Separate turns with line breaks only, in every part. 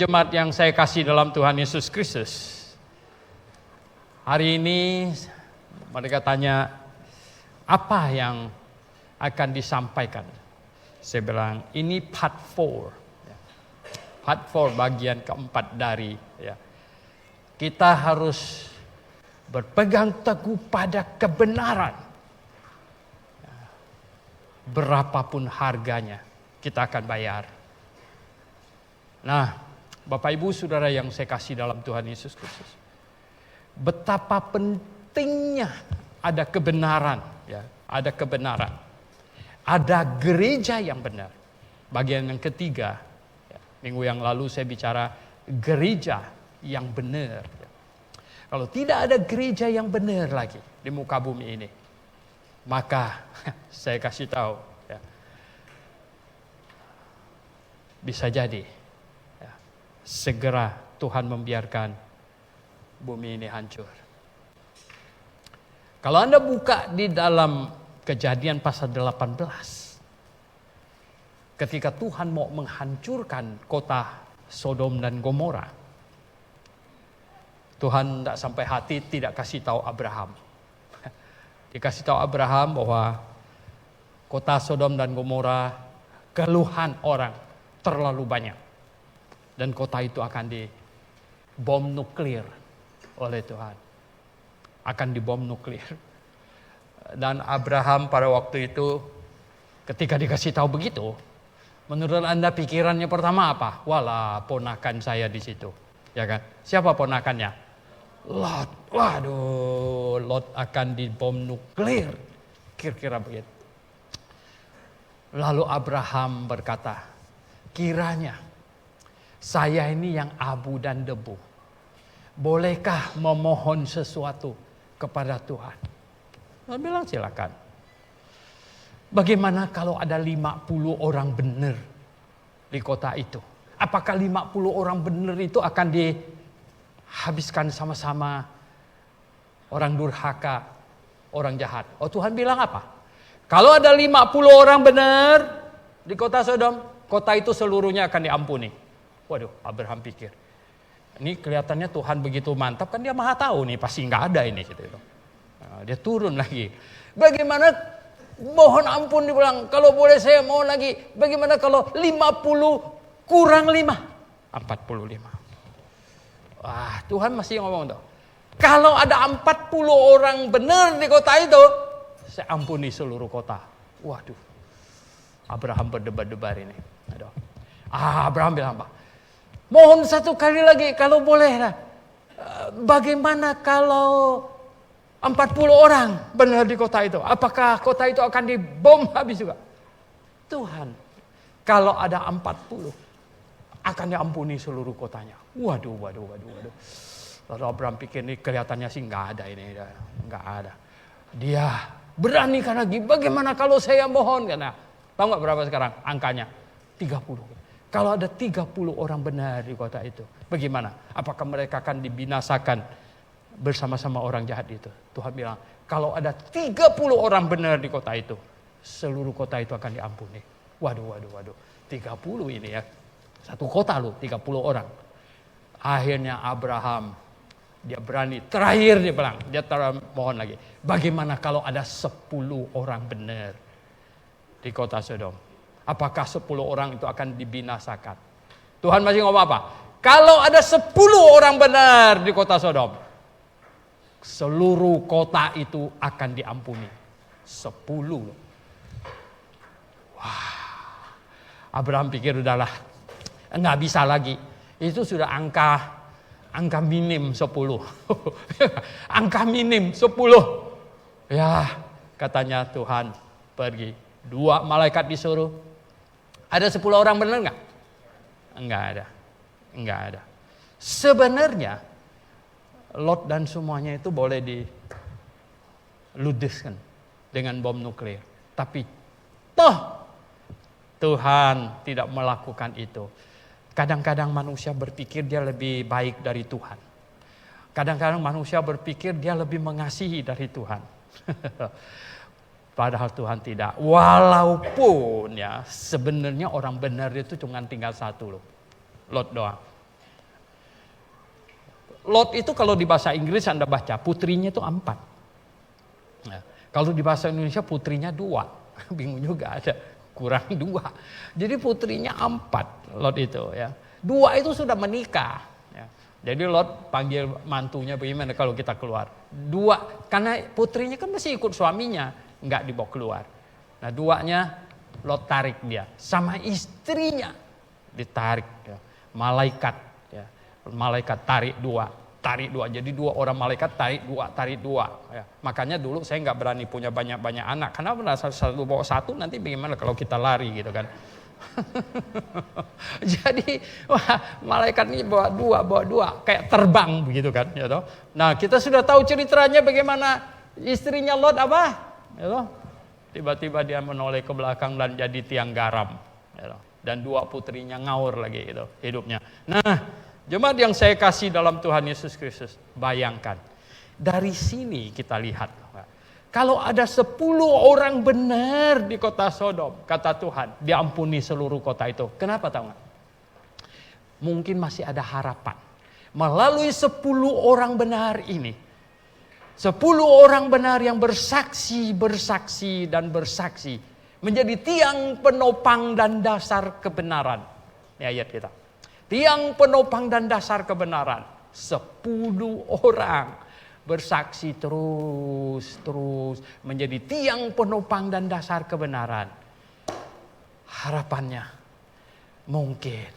jemaat yang saya kasih dalam Tuhan Yesus Kristus. Hari ini mereka tanya, apa yang akan disampaikan? Saya bilang, ini part 4. Part 4 bagian keempat dari. Kita harus berpegang teguh pada kebenaran. Berapapun harganya, kita akan bayar. Nah, Bapak Ibu Saudara yang saya kasih dalam Tuhan Yesus Kristus, betapa pentingnya ada kebenaran, ada kebenaran, ada gereja yang benar. Bagian yang ketiga, minggu yang lalu saya bicara gereja yang benar. Kalau tidak ada gereja yang benar lagi di muka bumi ini, maka saya kasih tahu, bisa jadi segera Tuhan membiarkan bumi ini hancur. Kalau Anda buka di dalam Kejadian pasal 18, ketika Tuhan mau menghancurkan kota Sodom dan Gomora, Tuhan tidak sampai hati tidak kasih tahu Abraham. Dikasih tahu Abraham bahwa kota Sodom dan Gomora, keluhan orang terlalu banyak. Dan kota itu akan dibom nuklir oleh Tuhan. Akan dibom nuklir. Dan Abraham pada waktu itu ketika dikasih tahu begitu, menurut Anda pikirannya pertama apa? Walah, ponakan saya di situ. Ya kan? Siapa ponakannya? Lot. Waduh, Lot akan dibom nuklir. Kira-kira begitu. Lalu Abraham berkata, kiranya saya ini yang abu dan debu, bolehkah memohon sesuatu kepada Tuhan? Dia bilang silakan. Bagaimana kalau ada 50 orang benar di kota itu? Apakah 50 orang benar itu akan dihabiskan sama-sama orang durhaka, orang jahat? Oh, Tuhan bilang apa? Kalau ada 50 orang benar di kota Sodom, kota itu seluruhnya akan diampuni. Waduh, Abraham pikir, ini kelihatannya Tuhan begitu mantap, kan dia maha tahu nih, pasti nggak ada ini. Gitu. Nah, dia turun lagi. Bagaimana mohon ampun dibilang, kalau boleh saya mohon lagi, bagaimana kalau 50 kurang 5? 45. Wah, Tuhan masih ngomong tuh. Kalau ada 40 orang benar di kota itu, saya ampuni seluruh kota. Waduh, Abraham berdebar-debar ini. Aduh. Abraham bilang apa? Mohon satu kali lagi kalau boleh lah. Bagaimana kalau 40 orang benar di kota itu? Apakah kota itu akan dibom habis juga? Tuhan, kalau ada 40 akan diampuni seluruh kotanya. Waduh. Lalu Abraham pikir ini kelihatannya sih nggak ada ini, nggak ada. Dia berani kan lagi. Bagaimana kalau saya mohon? Karena tahu nggak berapa sekarang angkanya? 30. Kalau ada 30 orang benar di kota itu, bagaimana? Apakah mereka akan dibinasakan bersama-sama orang jahat itu? Tuhan bilang, kalau ada 30 orang benar di kota itu, seluruh kota itu akan diampuni. Waduh. 30 ini ya. Satu kota loh, 30 orang. Akhirnya Abraham, dia berani. Terakhir dia bilang, dia mohon lagi. Bagaimana kalau ada 10 orang benar di kota Sodom? Apakah 10 orang itu akan dibinasakan? Tuhan masih ngomong apa? Kalau ada 10 orang benar di kota Sodom, seluruh kota itu akan diampuni. 10. Wah. Abraham pikir udahlah, nggak bisa lagi. Itu sudah angka minim 10. Angka minim 10. Ya, katanya Tuhan pergi. 2 malaikat disuruh. Ada 10 orang benar nggak? Enggak ada. Sebenarnya Lot dan semuanya itu boleh diludeskan dengan bom nuklir. Tapi toh Tuhan tidak melakukan itu. Kadang-kadang manusia berpikir dia lebih baik dari Tuhan. Kadang-kadang manusia berpikir dia lebih mengasihi dari Tuhan. Padahal Tuhan tidak. Walaupun ya sebenarnya orang benar itu cuma tinggal 1 loh. Lot doang. Lot itu kalau di bahasa Inggris Anda baca, putrinya itu 4. Nah, kalau di bahasa Indonesia putrinya 2. Bingung juga, ada kurang 2. Jadi putrinya 4 Lot itu ya. 2 itu sudah menikah. Ya. Jadi Lot panggil mantunya, bagaimana kalau kita keluar? 2, karena putrinya kan masih ikut suaminya, nggak dibawa keluar. Nah 2-nya Lot tarik dia, sama istrinya ditarik. Ya. Malaikat, ya. Malaikat tarik 2. Jadi 2 orang malaikat tarik 2. Ya. Makanya dulu saya nggak berani punya banyak-banyak anak, karena benar satu bawa 1 nanti bagaimana kalau kita lari gitu kan. Jadi malaikat ini bawa 2 kayak terbang begitu kan, ya toh. Nah kita sudah tahu ceritanya bagaimana istrinya Lot apa, ya toh. Tiba-tiba dia menoleh ke belakang dan jadi tiang garam, ya toh. Dan 2 putrinya ngawur lagi gitu hidupnya. Nah jemaat yang saya kasih dalam Tuhan Yesus Kristus, bayangkan dari sini kita lihat. Kalau ada 10 orang benar di kota Sodom, kata Tuhan, diampuni seluruh kota itu. Kenapa tahu nggak? Mungkin masih ada harapan. Melalui 10 orang benar ini, 10 orang benar yang bersaksi, menjadi tiang penopang dan dasar kebenaran. Ini ayat kita. Tiang penopang dan dasar kebenaran. 10 orang. Bersaksi terus menjadi tiang penopang dan dasar kebenaran. Harapannya mungkin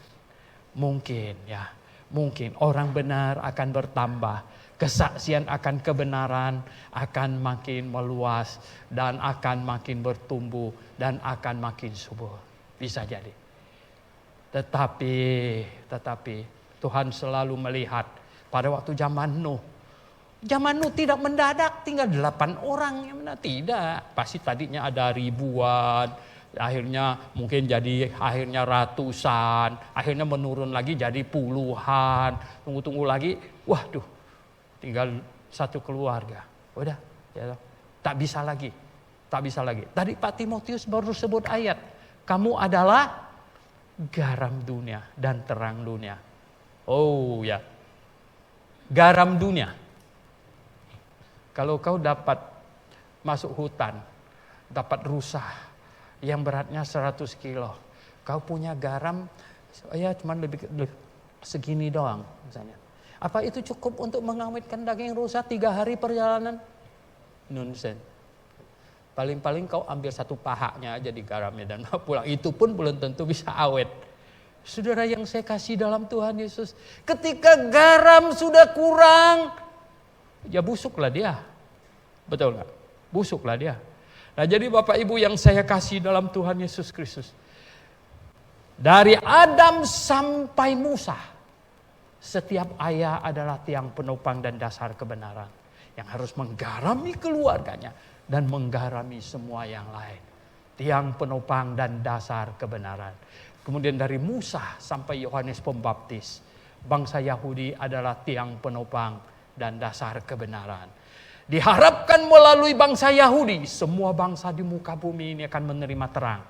orang benar akan bertambah, kesaksian akan kebenaran akan makin meluas dan akan makin bertumbuh dan akan makin subur. Bisa jadi. Tetapi Tuhan selalu melihat pada waktu zaman Nuh tidak mendadak tinggal 8 orang, yang mana tidak. Pasti tadinya ada ribuan, akhirnya mungkin jadi akhirnya ratusan, akhirnya menurun lagi jadi puluhan. Tunggu lagi, waduh, tinggal 1 keluarga. Udah, ya, tak bisa lagi. Tadi Pak Timotius baru sebut ayat, kamu adalah garam dunia dan terang dunia. Oh ya, garam dunia. Kalau kau dapat masuk hutan, dapat rusa yang beratnya 100 kilo, kau punya garam ya cuma lebih segini doang misalnya. Apa itu cukup untuk mengawetkan daging rusa 3 hari perjalanan? Nonsense. Paling-paling kau ambil 1 pahanya aja di garamnya dan pulang. Itu pun belum tentu bisa awet. Saudara yang saya kasih dalam Tuhan Yesus, ketika garam sudah kurang, ya busuklah dia. Betul gak? Busuklah dia. Nah jadi Bapak Ibu yang saya kasih dalam Tuhan Yesus Kristus, dari Adam sampai Musa, setiap ayah adalah tiang penopang dan dasar kebenaran yang harus menggarami keluarganya dan menggarami semua yang lain. Tiang penopang dan dasar kebenaran. Kemudian dari Musa sampai Yohanes Pembaptis, bangsa Yahudi adalah tiang penopang dan dasar kebenaran. Diharapkan melalui bangsa Yahudi, semua bangsa di muka bumi ini akan menerima terang.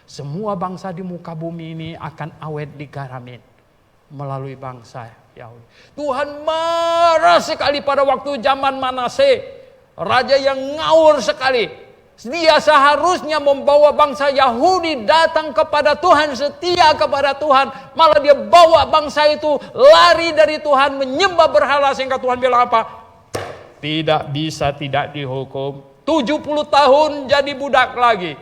Semua bangsa di muka bumi ini akan awet digaramin melalui bangsa Yahudi. Tuhan marah sekali pada waktu zaman Manase, raja yang ngawur sekali. Dia seharusnya membawa bangsa Yahudi datang kepada Tuhan, setia kepada Tuhan. Malah dia bawa bangsa itu lari dari Tuhan, menyembah berhala, sehingga Tuhan bilang apa? Tidak bisa tidak dihukum. 70 tahun jadi budak lagi.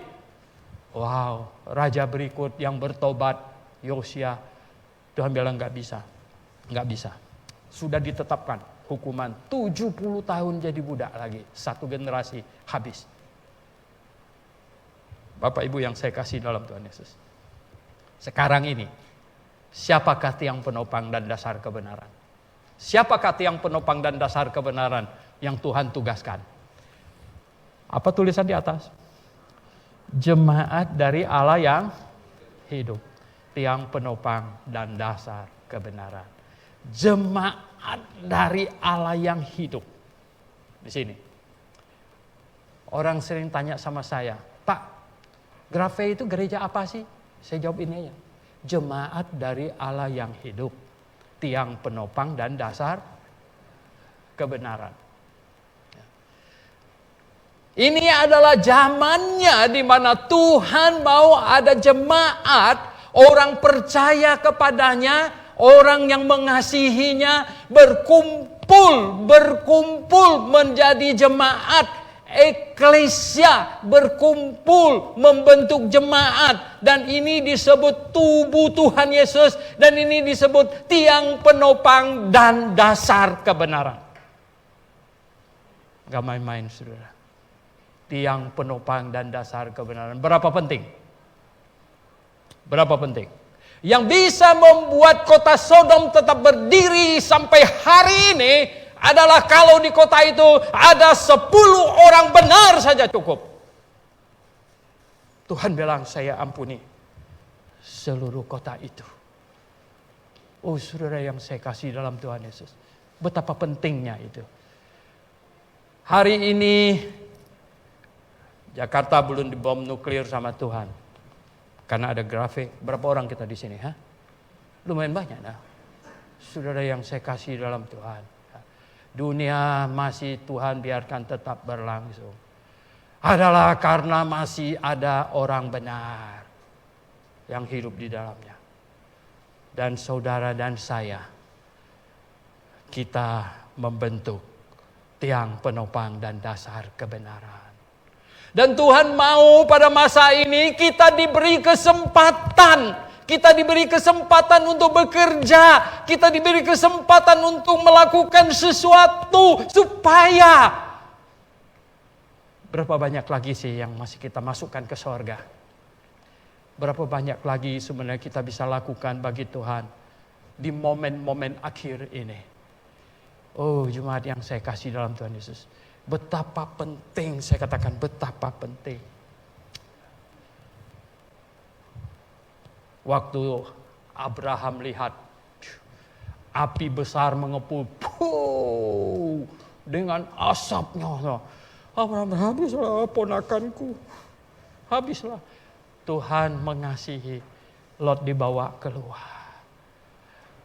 Wow, raja berikut yang bertobat, Yosia. Tuhan bilang gak bisa. Sudah ditetapkan hukuman 70 tahun jadi budak lagi. 1 generasi habis. Bapak Ibu yang saya kasih dalam Tuhan Yesus. Sekarang ini, siapakah tiang penopang dan dasar kebenaran? Siapakah tiang penopang dan dasar kebenaran yang Tuhan tugaskan? Apa tulisan di atas? Jemaat dari Allah yang hidup. Tiang penopang dan dasar kebenaran. Jemaat dari Allah yang hidup. Di sini. Orang sering tanya sama saya, Pak, Grafe itu gereja apa sih? Saya jawab ini aja. Jemaat dari Allah yang hidup. Tiang penopang dan dasar kebenaran. Ini adalah zamannya di mana Tuhan mau ada jemaat, orang percaya kepadanya, orang yang mengasihinya berkumpul menjadi jemaat, eklesia berkumpul membentuk jemaat, dan ini disebut tubuh Tuhan Yesus, dan ini disebut tiang penopang dan dasar kebenaran. Gak main-main, saudara. Tiang penopang dan dasar kebenaran. Berapa penting? Berapa penting? Yang bisa membuat kota Sodom tetap berdiri sampai hari ini adalah kalau di kota itu ada 10 orang benar saja cukup. Tuhan bilang, saya ampuni seluruh kota itu. Oh saudara yang saya kasih dalam Tuhan Yesus, betapa pentingnya itu. Hari ini Jakarta belum dibom nuklir sama Tuhan. Karena ada grafik. Berapa orang kita di sini? Lumayan banyak. Nah. Saudara yang saya kasih dalam Tuhan. Dunia masih Tuhan biarkan tetap berlangsung. Adalah karena masih ada orang benar yang hidup di dalamnya. Dan saudara dan saya, kita membentuk tiang penopang dan dasar kebenaran. Dan Tuhan mau pada masa ini kita diberi kesempatan. Kita diberi kesempatan untuk bekerja. Kita diberi kesempatan untuk melakukan sesuatu supaya. Berapa banyak lagi sih yang masih kita masukkan ke sorga? Berapa banyak lagi sebenarnya kita bisa lakukan bagi Tuhan di momen-momen akhir ini? Oh jemaat yang saya kasih dalam Tuhan Yesus. Betapa penting, saya katakan betapa penting. Waktu Abraham lihat api besar mengepul dengan asapnya. Abraham, habislah ponakanku. Habislah. Tuhan mengasihi, Lot dibawa keluar.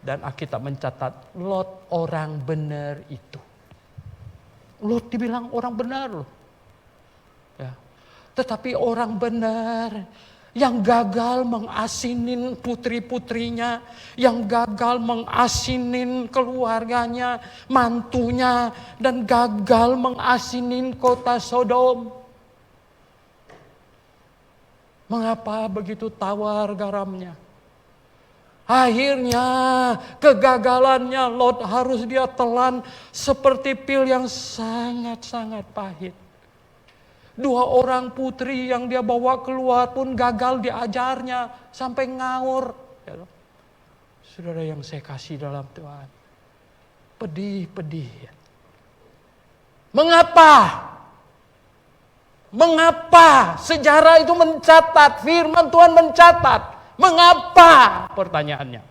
Dan Alkitab mencatat Lot orang benar itu. Lot dibilang orang benar loh. Ya. Tetapi orang benar yang gagal mengasinin putri-putrinya, yang gagal mengasinin keluarganya, mantunya, dan gagal mengasinin kota Sodom. Mengapa begitu tawar garamnya? Akhirnya kegagalannya Lot harus dia telan seperti pil yang sangat-sangat pahit. 2 orang putri yang dia bawa keluar pun gagal diajarnya sampai ngawur. Saudara yang saya kasih dalam Tuhan, pedih. Mengapa? Mengapa sejarah itu mencatat, firman Tuhan mencatat? Mengapa? Pertanyaannya.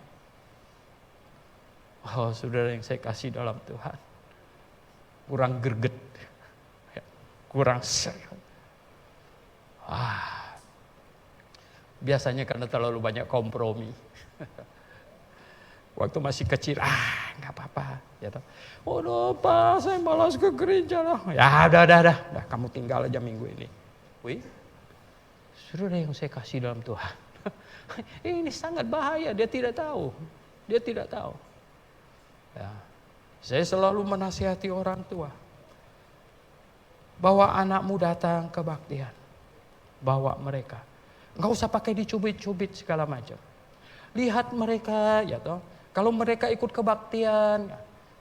Oh, saudara yang saya kasih dalam Tuhan, kurang greget, kurang serius. Biasanya karena terlalu banyak kompromi. Waktu masih kecil, nggak apa-apa. Ya, udah Pak, saya malas ke gereja lah. Ya udah, kamu tinggal aja minggu ini. Wih, saudara yang saya kasih dalam Tuhan. Ini sangat bahaya, dia tidak tahu. Ya. Saya selalu menasihati orang tua. Bawa anakmu datang ke kebaktian. Bawa mereka. Enggak usah pakai dicubit-cubit segala macam. Lihat mereka, ya toh. Kalau mereka ikut kebaktian,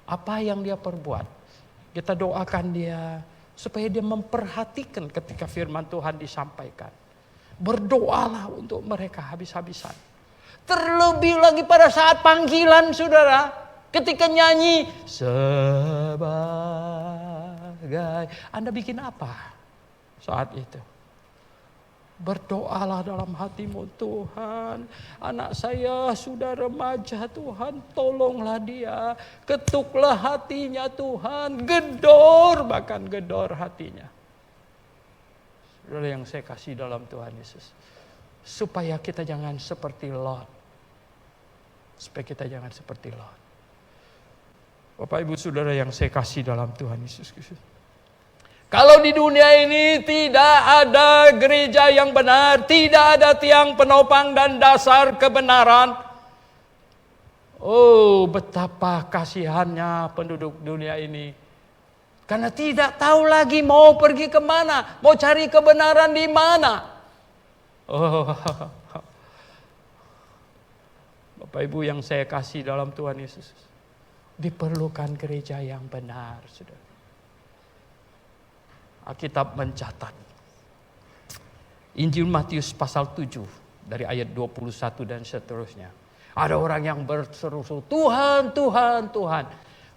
apa yang dia perbuat? Kita doakan dia supaya dia memperhatikan ketika firman Tuhan disampaikan. Berdoalah untuk mereka habis-habisan. Terlebih lagi pada saat panggilan, saudara. Ketika nyanyi, sebagai. Anda bikin apa saat itu? Berdoalah dalam hatimu, Tuhan, anak saya sudah remaja, Tuhan, tolonglah dia. Ketuklah hatinya, Tuhan. Bahkan gedor hatinya. Saudara yang saya kasih dalam Tuhan Yesus, supaya kita jangan seperti Lot. Bapak Ibu Saudara yang saya kasih dalam Tuhan Yesus Kristus. Kalau di dunia ini tidak ada gereja yang benar, tidak ada tiang penopang dan dasar kebenaran. Oh, betapa kasihannya penduduk dunia ini. Karena tidak tahu lagi mau pergi kemana, mau cari kebenaran di mana. Oh, Bapak Ibu yang saya kasih dalam Tuhan Yesus. Diperlukan gereja yang benar, saudara. Alkitab mencatat. Injil Matius pasal 7 dari ayat 21 dan seterusnya. Ada orang yang berseru-seru, Tuhan, Tuhan, Tuhan.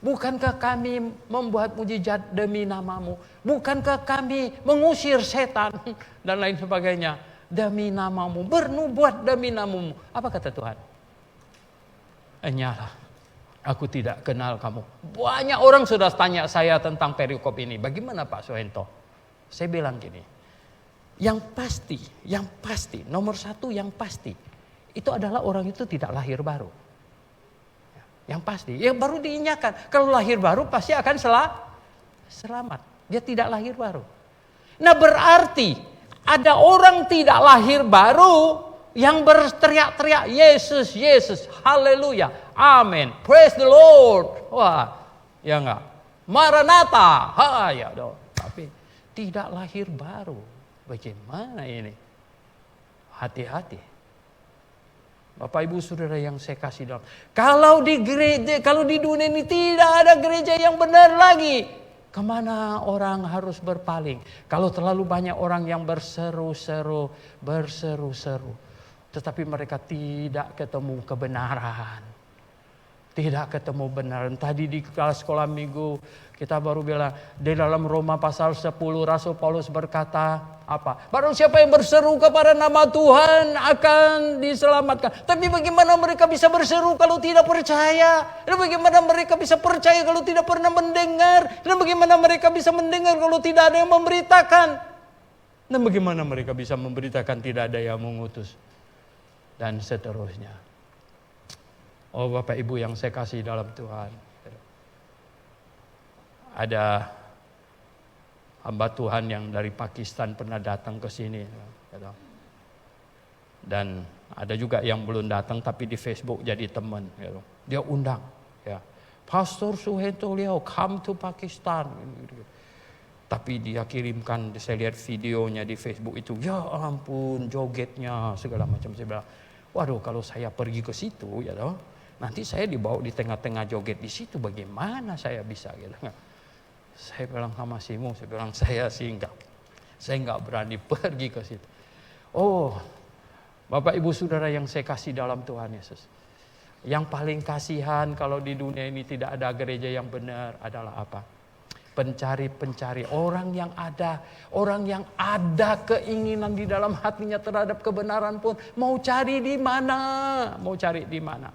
Bukankah kami membuat mujizat demi namamu? Bukankah kami mengusir setan dan lain sebagainya demi namamu? Bernubuat demi namamu. Apa kata Tuhan? Enyalah. Aku tidak kenal kamu. Banyak orang sudah tanya saya tentang perikop ini. Bagaimana Pak Soento? Saya bilang gini. Yang pasti, nomor satu yang pasti. Itu adalah orang itu tidak lahir baru. Yang pasti, yang baru diinyakan. Kalau lahir baru pasti akan selamat. Dia tidak lahir baru. Nah berarti ada orang tidak lahir baru yang berteriak-teriak Yesus, Yesus, haleluya, amin, praise the Lord. Wah, ya enggak. Maranatha, ya dong. Tapi tidak lahir baru. Bagaimana ini? Hati-hati. Bapak Ibu Saudara yang saya kasih dalam. Kalau di gereja, kalau di dunia ini tidak ada gereja yang benar lagi, kemana orang harus berpaling? Kalau terlalu banyak orang yang berseru-seru, tetapi mereka tidak ketemu kebenaran. Tidak ketemu kebenaran. Tadi di kelas sekolah minggu kita baru bilang di dalam Roma pasal 10 Rasul Paulus berkata apa? Barang siapa yang berseru kepada nama Tuhan akan diselamatkan. Tapi bagaimana mereka bisa berseru kalau tidak percaya? Dan bagaimana mereka bisa percaya kalau tidak pernah mendengar? Dan bagaimana mereka bisa mendengar kalau tidak ada yang memberitakan? Dan bagaimana mereka bisa memberitakan tidak ada yang mengutus? Dan seterusnya. Oh Bapak Ibu yang saya kasih dalam Tuhan. Ada hamba Tuhan yang dari Pakistan pernah datang ke sini. Dan ada juga yang belum datang tapi di Facebook jadi teman. Dia undang. Pastor Suhento Liao come to Pakistan. Tapi dia kirimkan, saya lihat videonya di Facebook itu. Ya ampun jogetnya segala macam. Saya bilang, waduh kalau saya pergi ke situ ya toh, nanti saya dibawa di tengah-tengah joget di situ bagaimana saya bisa gitu. Saya bilang sama Simo, saya bilang saya enggak berani pergi ke situ. Oh, Bapak Ibu Saudara yang saya kasih dalam Tuhan Yesus. Yang paling kasihan kalau di dunia ini tidak ada gereja yang benar adalah apa? Pencari-pencari, orang yang ada keinginan di dalam hatinya terhadap kebenaran pun mau cari di mana.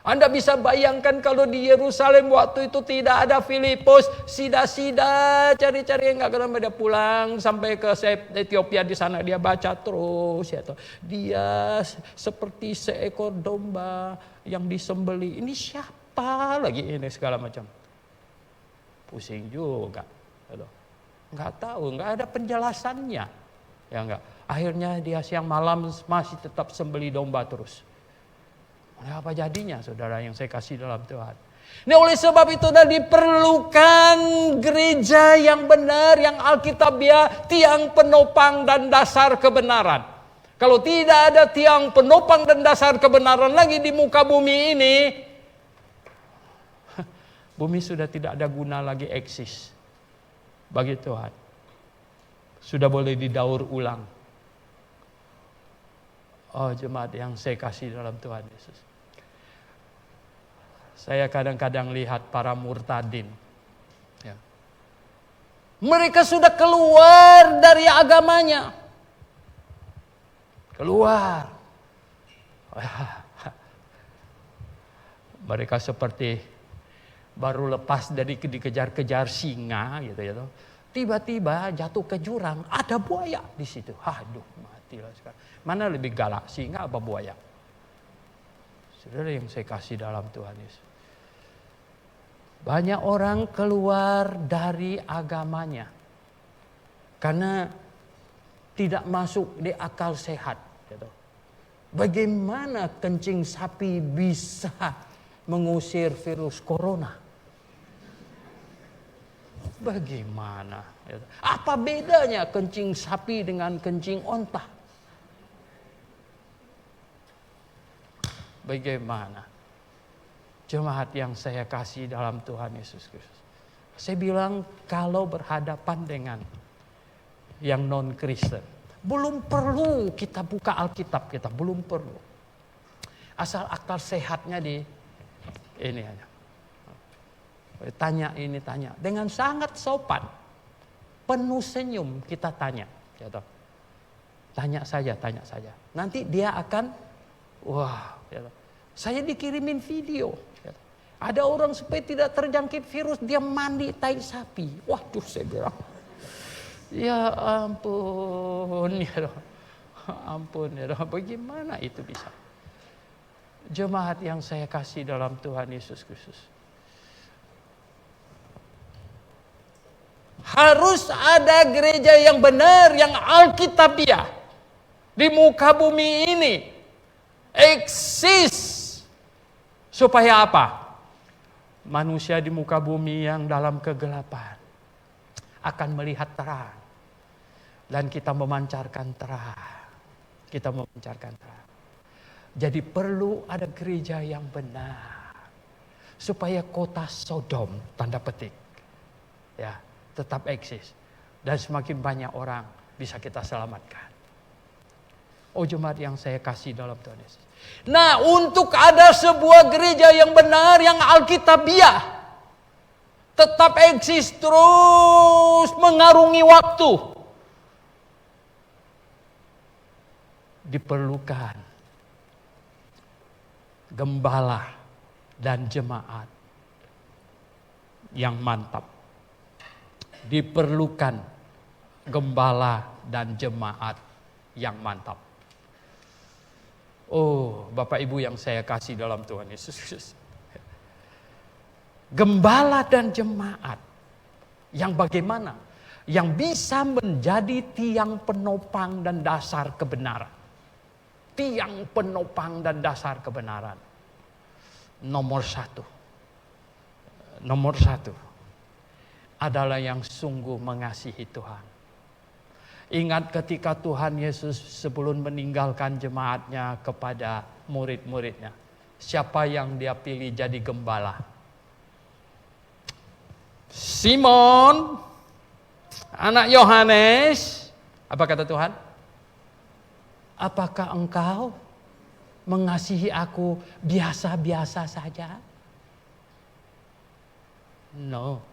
Anda bisa bayangkan kalau di Yerusalem waktu itu tidak ada Filipus, sida-sida cari-cari enggak kenapa dia pulang sampai ke Ethiopia, di sana dia baca terus ya toh. Dia seperti seekor domba yang disembeli. Ini siapa lagi ini segala macam. Pusing juga. Enggak tahu, enggak ada penjelasannya. Ya enggak. Akhirnya dia siang malam masih tetap sembeli domba terus. Apa jadinya saudara yang saya kasih dalam Tuhan? Nah oleh sebab itu diperlukan gereja yang benar, yang alkitabiah, tiang penopang dan dasar kebenaran. Kalau tidak ada tiang penopang dan dasar kebenaran lagi di muka bumi ini, bumi sudah tidak ada guna lagi eksis bagi Tuhan. Sudah boleh didaur ulang. Oh jemaat yang saya kasih dalam Tuhan Yesus. Saya kadang-kadang lihat para murtadin. Ya. Mereka sudah keluar dari agamanya. Keluar. Mereka seperti baru lepas dari dikejar-kejar singa gitu ya. Tiba-tiba jatuh ke jurang, ada buaya di situ. Aduh, matilah sekarang. Mana lebih galak, singa apa buaya? Saudara yang saya kasih dalam Tuhan Yesus. Banyak orang keluar dari agamanya karena tidak masuk di akal sehat. Gitu. Bagaimana kencing sapi bisa mengusir virus corona? Bagaimana? Gitu. Apa bedanya kencing sapi dengan kencing onta? Bagaimana? Jemaat yang saya kasih dalam Tuhan Yesus Kristus. Saya bilang kalau berhadapan dengan yang non-Kristen, belum perlu kita buka Alkitab kita, belum perlu. Asal akal sehatnya di ini aja. Tanya ini tanya dengan sangat sopan, penuh senyum kita tanya. Gitu. Tanya saja. Nanti dia akan, wah, gitu. Saya dikirimin video. Ada orang supaya tidak terjangkit virus, dia mandi tai sapi. Waduh, saya bilang, ya ampun, ya ampun, ya bagaimana itu bisa? Jemaat yang saya kasih dalam Tuhan Yesus Kristus. Harus ada gereja yang benar, yang alkitabiah di muka bumi ini eksis. Supaya apa? Manusia di muka bumi yang dalam kegelapan akan melihat terang. Dan kita memancarkan terang. Jadi perlu ada gereja yang benar. Supaya kota Sodom, tanda petik, ya, tetap eksis. Dan semakin banyak orang bisa kita selamatkan. Oh jemaat yang saya kasih dalam Tuhan Yesus. Nah, untuk ada sebuah gereja yang benar, yang alkitabiah, tetap eksis terus mengarungi waktu, diperlukan gembala dan jemaat yang mantap. Diperlukan gembala dan jemaat yang mantap. Oh, Bapak Ibu yang saya kasih dalam Tuhan Yesus. Gembala dan jemaat yang bagaimana? Yang bisa menjadi tiang penopang dan dasar kebenaran. Tiang penopang dan dasar kebenaran. Nomor satu adalah yang sungguh mengasihi Tuhan. Ingat ketika Tuhan Yesus sebelum meninggalkan jemaatnya kepada murid-muridnya. Siapa yang dia pilih jadi gembala? Simon, anak Yohanes. Apa kata Tuhan? Apakah engkau mengasihi aku biasa-biasa saja? No.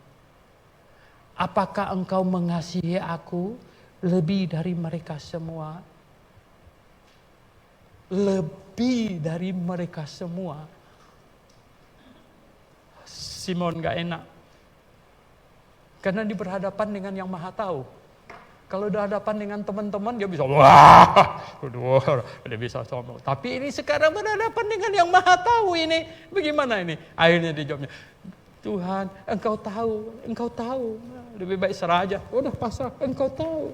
Apakah engkau mengasihi aku lebih dari mereka semua? Lebih dari mereka semua. Simon gak enak. Karena dia berhadapan dengan yang maha tahu. Kalau berhadapan dengan teman-teman dia bisa wah, dia bisa sombong. Tapi ini sekarang berhadapan dengan yang maha tahu ini. Bagaimana ini? Akhirnya dia jawabnya, Tuhan, engkau tahu. Lebih baik serah aja. Udah pasrah, engkau tahu.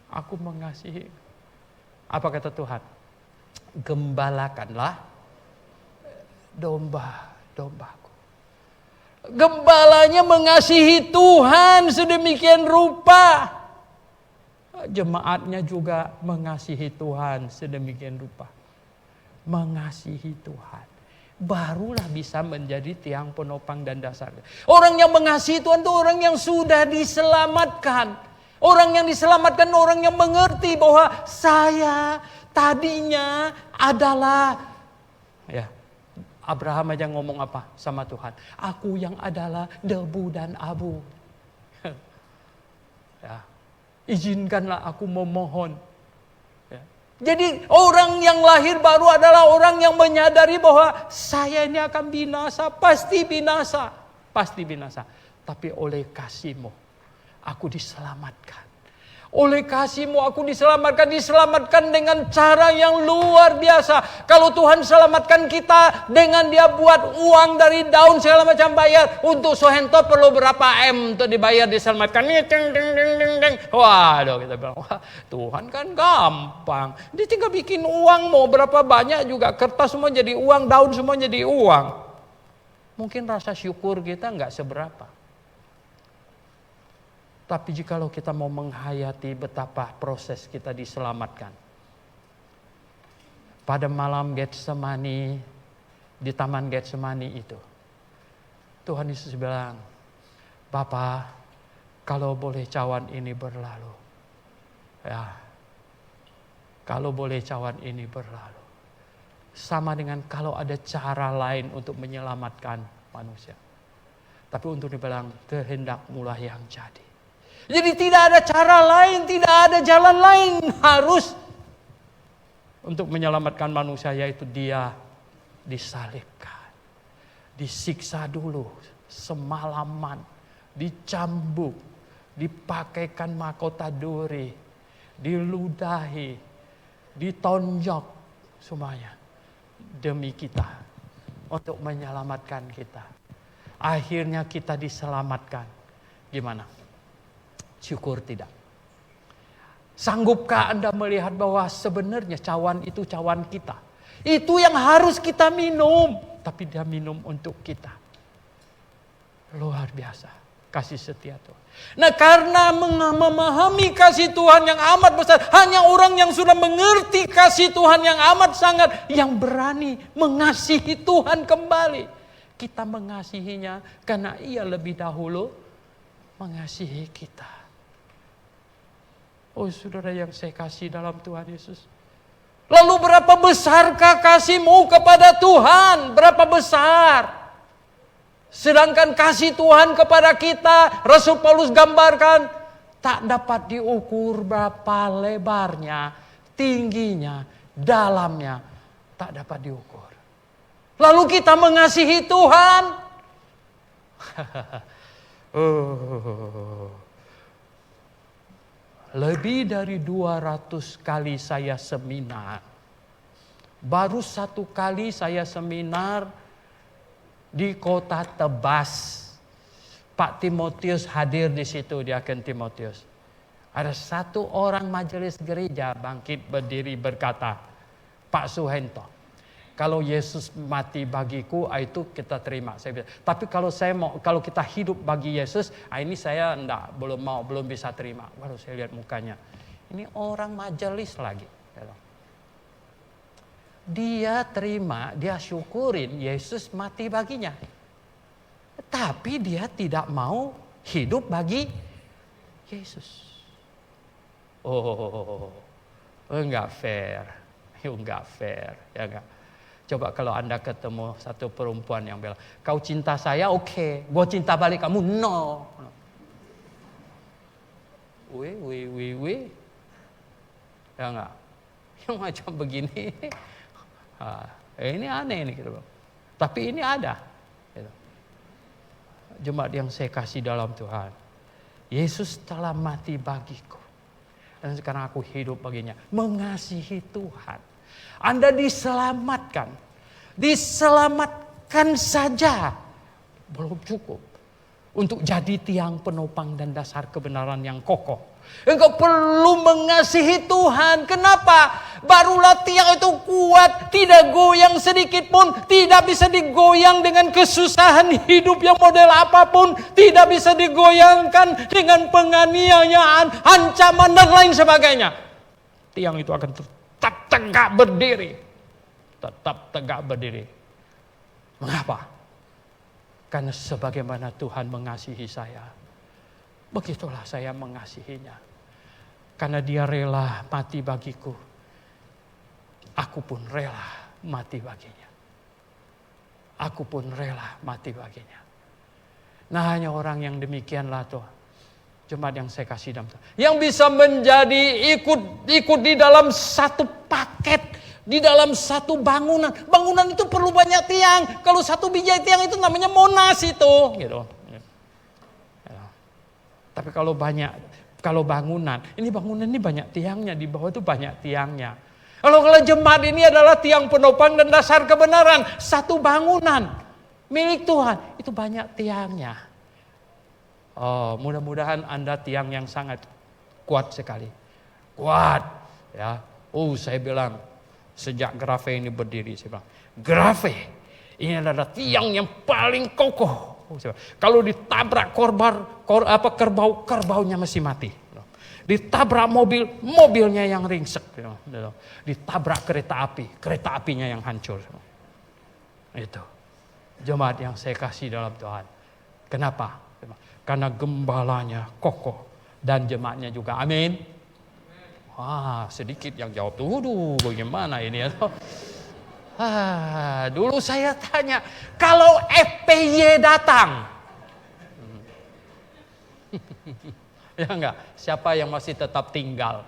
Aku mengasihi. Apa kata Tuhan? Gembalakanlah domba-dombaku. Gembalanya mengasihi Tuhan sedemikian rupa. Jemaatnya juga mengasihi Tuhan sedemikian rupa. Mengasihi Tuhan. Barulah bisa menjadi tiang penopang dan dasar. Orang yang mengasihi Tuhan itu orang yang sudah diselamatkan. Orang yang diselamatkan orang yang mengerti bahwa saya tadinya adalah, ya, Abraham aja ngomong apa sama Tuhan? Aku yang adalah debu dan abu. Ya, izinkanlah aku memohon. Jadi orang yang lahir baru adalah orang yang menyadari bahwa saya ini akan binasa, pasti binasa. Tapi oleh kasih-Mu, aku diselamatkan. Oleh kasih-Mu aku diselamatkan. Diselamatkan dengan cara yang luar biasa. Kalau Tuhan selamatkan kita dengan Dia buat uang dari daun segala macam bayar. Untuk sohento perlu berapa M untuk dibayar diselamatkan. Waduh, kita bilang, wah, Tuhan kan gampang. Dia tinggal bikin uang, mau berapa banyak juga. Kertas semua jadi uang, daun semua jadi uang. Mungkin rasa syukur kita nggak seberapa. Tapi jikalau kita mau menghayati betapa proses kita diselamatkan. Pada malam Getsemani, di taman Getsemani itu, Tuhan Yesus bilang, Bapa, kalau boleh cawan ini berlalu. Ya, kalau boleh cawan ini berlalu. Sama dengan kalau ada cara lain untuk menyelamatkan manusia. Tapi untuk dibilang, kehendak-Mulah yang jadi. Jadi tidak ada cara lain, tidak ada jalan lain harus untuk menyelamatkan manusia, yaitu Dia disalibkan. Disiksa dulu semalaman, dicambuk, dipakaikan mahkota duri, diludahi, ditonjok semuanya demi kita, untuk menyelamatkan kita. Akhirnya kita diselamatkan. Gimana? Syukur tidak? Sanggupkah Anda melihat bahwa sebenarnya cawan itu cawan kita? Itu yang harus kita minum, tapi Dia minum untuk kita. Luar biasa kasih setia Tuhan. Nah, karena memahami kasih Tuhan yang amat besar, hanya orang yang sudah mengerti kasih Tuhan yang amat sangat, yang berani mengasihi Tuhan kembali. Kita mengasihinya karena Ia lebih dahulu mengasihi kita. Oh saudara yang saya kasih dalam Tuhan Yesus. Lalu berapa besarkah kasih-Mu kepada Tuhan? Berapa besar? Sedangkan kasih Tuhan kepada kita, Rasul Paulus gambarkan, tak dapat diukur berapa lebarnya, tingginya, dalamnya. Tak dapat diukur. Lalu kita mengasihi Tuhan. Lebih dari 200 kali saya seminar. Baru 1 kali saya seminar di kota Tebas. Pak Timotius hadir di situ, Diaken Timotius. Ada 1 orang majelis gereja bangkit berdiri berkata, Pak Suhento, kalau Yesus mati bagiku, itu kita terima. Saya bilang, tapi kalau kita hidup bagi Yesus, ini saya belum bisa terima. Baru saya lihat mukanya. Ini orang majelis lagi. Dia terima, dia syukurin Yesus mati baginya. Tapi dia tidak mau hidup bagi Yesus. Oh, enggak fair. Enggak fair, ya enggak. Coba kalau Anda ketemu satu perempuan yang bilang, kau cinta saya, oke. Gue cinta balik kamu, no. Wih. Ya enggak? Yang macam begini. Ini aneh nih gitu. Tapi ini ada. Gitu. Jemaat yang saya kasih dalam Tuhan. Yesus telah mati bagiku. Dan sekarang aku hidup baginya. Mengasihi Tuhan. Anda diselamatkan. Diselamatkan saja belum cukup untuk jadi tiang penopang dan dasar kebenaran yang kokoh. Engkau perlu mengasihi Tuhan. Kenapa? Barulah tiang itu kuat, tidak goyang sedikit pun, tidak bisa digoyang dengan kesusahan hidup yang model apapun, tidak bisa digoyangkan dengan penganiayaan, ancaman dan lain sebagainya. Tiang itu akan tetap tegak berdiri. Tetap tegak berdiri. Mengapa? Karena sebagaimana Tuhan mengasihi saya, begitulah saya mengasihinya. Karena Dia rela mati bagiku, aku pun rela mati baginya. Aku pun rela mati baginya. Nah, hanya orang yang demikianlah tuh, jemaat yang saya kasih dalam Tuhan, yang bisa menjadi ikut di dalam satu paket, di dalam satu bangunan. Bangunan itu perlu banyak tiang. Kalau satu biji tiang itu namanya Monas itu, gitu. Ya. Tapi kalau banyak, Kalau bangunan, ini banyak tiangnya, di bawah itu banyak tiangnya. Kalau jemaat ini adalah tiang penopang dan dasar kebenaran, satu bangunan milik Tuhan, itu banyak tiangnya. Oh, mudah-mudahan Anda tiang yang sangat kuat sekali. Kuat, ya. Saya bilang sejak Grafe ini berdiri, saya bilang, Grafe ini adalah tiang yang paling kokoh. Kalau ditabrak kerbaunya masih mati. Ditabrak mobil, mobilnya yang ringsek. Ditabrak kereta apinya yang hancur. Itu jemaat yang saya kasih dalam Tuhan. Kenapa? Karena gembalanya kokoh dan jemaatnya juga. Amin. Wah, sedikit yang jawab tuh. Bagaimana ini ya? Dulu saya tanya, kalau FPY datang, ya enggak, siapa yang masih tetap tinggal?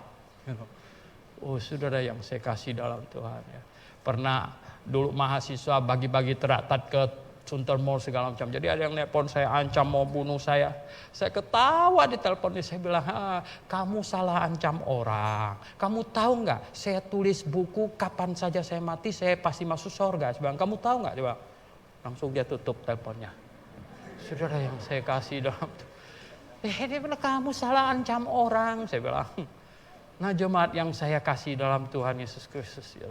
Saudara yang saya kasih dalam Tuhan ya. Pernah dulu mahasiswa bagi-bagi traktat ke Sunter Mall segala macam. Jadi ada yang nelpon saya, ancam mau bunuh saya. Saya ketawa di teleponnya, saya bilang, kamu salah ancam orang. Kamu tahu nggak? Saya tulis buku kapan saja saya mati, saya pasti masuk surga. Saya bilang, kamu tahu nggak? Dia bilang, langsung dia tutup teleponnya. Saudara yang saya kasih dalam, dia bilang, kamu salah ancam orang. Saya bilang, nah jemaat yang saya kasih dalam Tuhan Yesus Kristus, ya,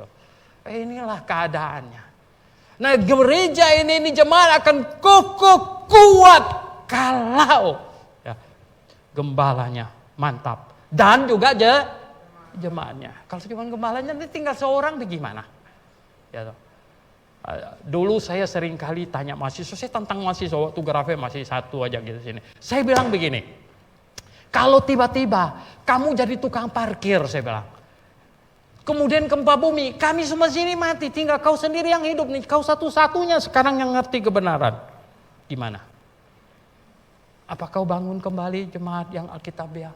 inilah keadaannya. Nah gereja ini jemaat akan kokoh kuat kalau ya, gembalanya mantap dan juga jemaatnya. Kalau cuma gembalanya nanti tinggal seorang bagaimana? Ya, dulu saya sering kali tanya mahasiswa, saya tantang mahasiswa waktu Grafe masih satu aja gitu sini. Saya bilang begini, kalau tiba-tiba kamu jadi tukang parkir, saya bilang. Kemudian gempa bumi, kami semua sini mati, tinggal kau sendiri yang hidup nih, kau satu-satunya sekarang yang ngerti kebenaran. Gimana? Apa kau bangun kembali jemaat yang Alkitabiah?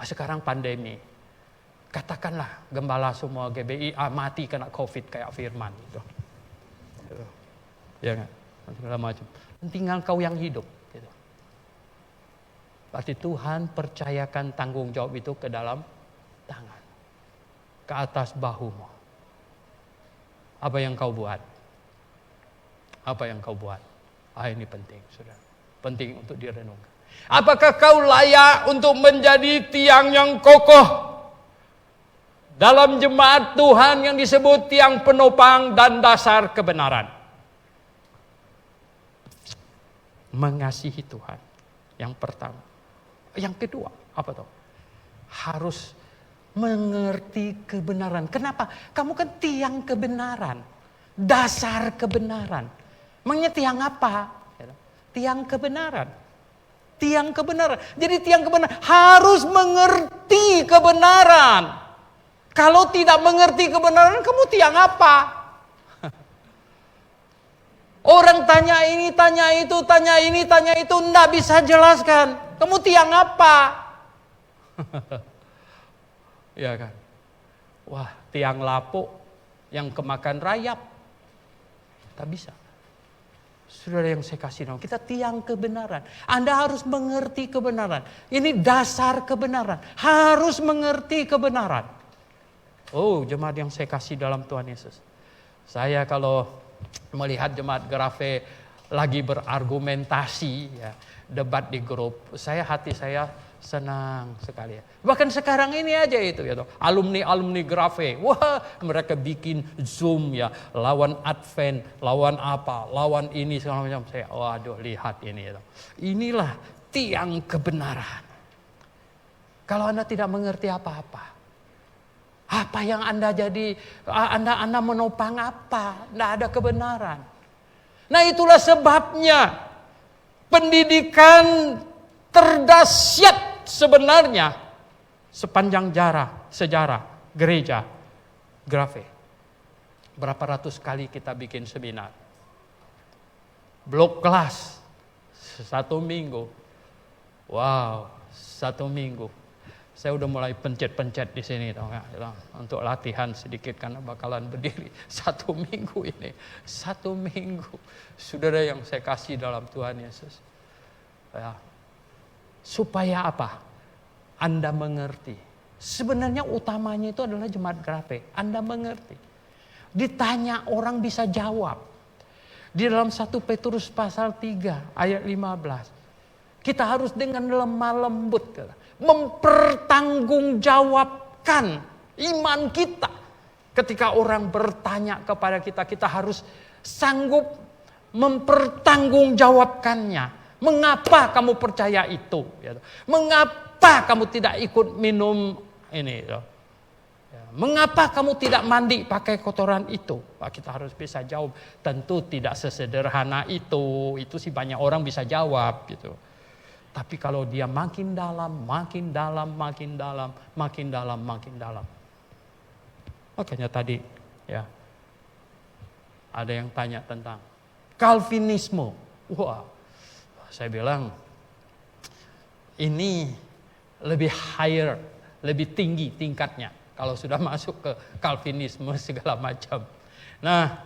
Sekarang pandemi, katakanlah gembala semua GBI mati kena COVID kayak Firman gitu. Ya kan? Segala macam. Tinggal kau yang hidup. Gitu. Berarti Tuhan percayakan tanggung jawab itu ke dalam tangan. Ke atas bahumu. Apa yang kau buat? Apa yang kau buat? Ini penting, saudara. Penting untuk direnungkan. Apakah kau layak untuk menjadi tiang yang kokoh dalam jemaat Tuhan yang disebut tiang penopang dan dasar kebenaran? Mengasihi Tuhan. Yang pertama. Yang kedua, apa tuh? Harus mengerti kebenaran. Kenapa? Kamu kan tiang kebenaran. Dasar kebenaran. Emangnya tiang apa? Tiang kebenaran. Tiang kebenaran. Jadi tiang kebenaran harus mengerti kebenaran. Kalau tidak mengerti kebenaran, kamu tiang apa? Orang tanya ini, tanya itu, tanya ini, tanya itu, enggak bisa jelaskan. Kamu tiang apa? Ya kan? Wah, tiang lapuk yang kemakan rayap. Tak bisa. Saudara yang saya kasih nama, kita tiang kebenaran. Anda harus mengerti kebenaran. Ini dasar kebenaran. Harus mengerti kebenaran. Jemaat yang saya kasih dalam Tuhan Yesus. Saya kalau melihat jemaat Grafe lagi berargumentasi, ya, debat di grup, hati saya senang sekali ya. Bahkan sekarang ini aja itu ya, alumni Grafe, wah mereka bikin Zoom ya, lawan Advent, lawan apa, lawan ini segala macam. Saya, waduh lihat ini ya. Inilah tiang kebenaran. Kalau Anda tidak mengerti apa-apa, apa yang Anda jadi, Anda menopang apa? Tidak ada kebenaran. Nah itulah sebabnya pendidikan terdahsyat sebenarnya sepanjang sejarah gereja Grafe. Berapa ratus kali kita bikin seminar. Blok kelas 1 minggu. Wow, 1 minggu. Saya udah mulai pencet-pencet di sini, tahu nggak? Untuk latihan sedikit karena bakalan berdiri 1 minggu ini. 1 minggu. Saudara yang saya kasih dalam Tuhan Yesus. Ya. Supaya apa? Anda mengerti. Sebenarnya utamanya itu adalah jemaat Grape. Anda mengerti. Ditanya orang bisa jawab. Di dalam 1 Petrus pasal 3 ayat 15. Kita harus dengan lemah lembut mempertanggungjawabkan iman kita. Ketika orang bertanya kepada kita, kita harus sanggup mempertanggungjawabkannya. Mengapa kamu percaya itu? Mengapa kamu tidak ikut minum ini? Mengapa kamu tidak mandi pakai kotoran itu? Kita harus bisa jawab. Tentu tidak sesederhana itu. Itu sih banyak orang bisa jawab gitu. Tapi kalau dia makin dalam, makin dalam, makin dalam, makin dalam, makin dalam. Makanya tadi ya ada yang tanya tentang Calvinisme. Wah, saya bilang ini lebih higher, lebih tinggi tingkatnya. Kalau sudah masuk ke Calvinisme segala macam. Nah,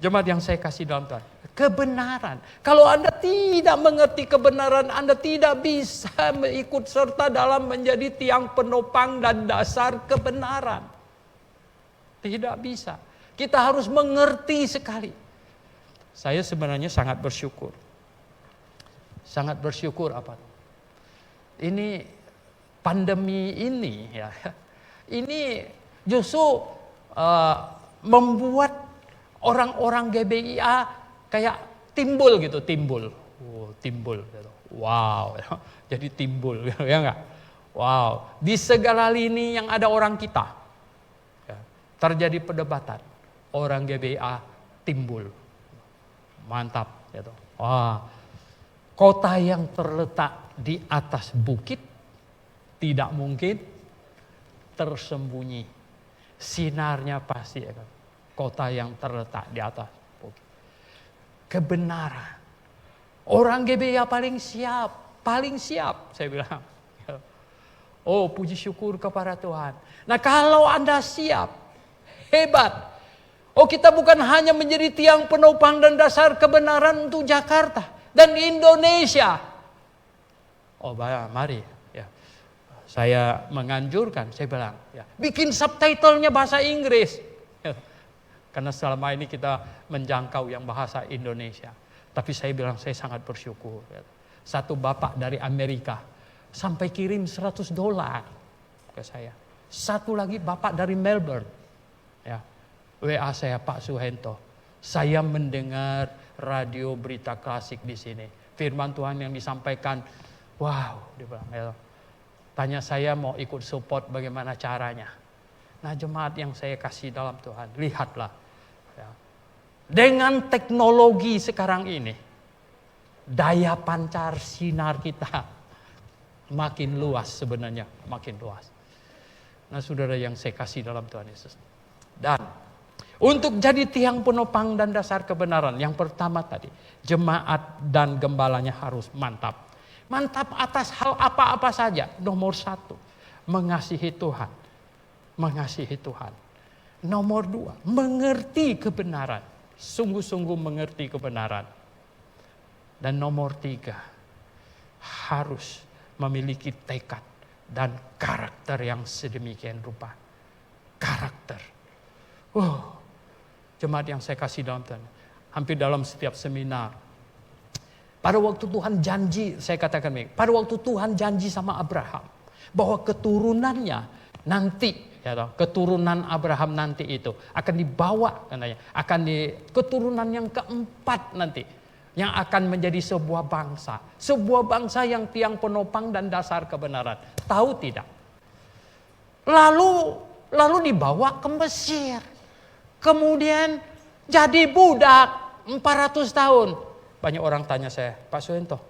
jemaat yang saya kasih dalam Tuhan, kebenaran. Kalau Anda tidak mengerti kebenaran, Anda tidak bisa ikut serta dalam menjadi tiang penopang dan dasar kebenaran. Tidak bisa. Kita harus mengerti sekali. Saya sebenarnya sangat bersyukur. Sangat bersyukur apa? Ini pandemi ini ya. Ini justru membuat orang-orang GBIA kayak timbul gitu, timbul. Timbul gitu. Wow, jadi timbul gitu, ya enggak? Wow, di segala lini yang ada orang kita. Ya, terjadi perdebatan. Orang GBIA timbul. Mantap gitu. Wah. Kota yang terletak di atas bukit tidak mungkin tersembunyi. Sinarnya pasti ya kan. Kota yang terletak di atas bukit. Kebenaran. Orang GBIA paling siap saya bilang. Oh, puji syukur kepada Tuhan. Nah, kalau Anda siap, hebat. Oh, kita bukan hanya menjadi tiang penopang dan dasar kebenaran untuk Jakarta dan Indonesia. Oh, mari. Saya menganjurkan, saya bilang, ya, bikin subtitlenya bahasa Inggris. Karena selama ini kita menjangkau yang bahasa Indonesia. Tapi saya bilang, saya sangat bersyukur. Satu bapak dari Amerika, sampai kirim $100 ke saya. Satu lagi bapak dari Melbourne. Ya, WA saya, Pak Suhento. Saya mendengar radio berita klasik di sini. Firman Tuhan yang disampaikan, wow, dia bilang, ya. Tanya saya mau ikut support bagaimana caranya. Nah, jemaat yang saya kasih dalam Tuhan, lihatlah. Ya. Dengan teknologi sekarang ini, daya pancar sinar kita makin luas sebenarnya, makin luas. Nah, saudara yang saya kasih dalam Tuhan Yesus. Dan untuk jadi tiang penopang dan dasar kebenaran, yang pertama tadi, jemaat dan gembalanya harus mantap. Mantap atas hal apa-apa saja. Nomor 1, mengasihi Tuhan. Mengasihi Tuhan. Nomor 2, mengerti kebenaran. Sungguh-sungguh mengerti kebenaran. Dan nomor 3, harus memiliki tekad dan karakter yang sedemikian rupa. Karakter. Jemaat yang saya kasih dalam Tuhan. Hampir dalam setiap seminar. Pada waktu Tuhan janji, saya katakan begini, pada waktu Tuhan janji sama Abraham bahwa keturunannya nanti, ya toh, keturunan Abraham nanti itu akan dibawa, katanya, akan di keturunan yang keempat nanti, yang akan menjadi sebuah bangsa yang tiang penopang dan dasar kebenaran. Tahu tidak? Lalu dibawa ke Mesir, kemudian jadi budak 400 tahun. Banyak orang tanya saya, Pak Suhento,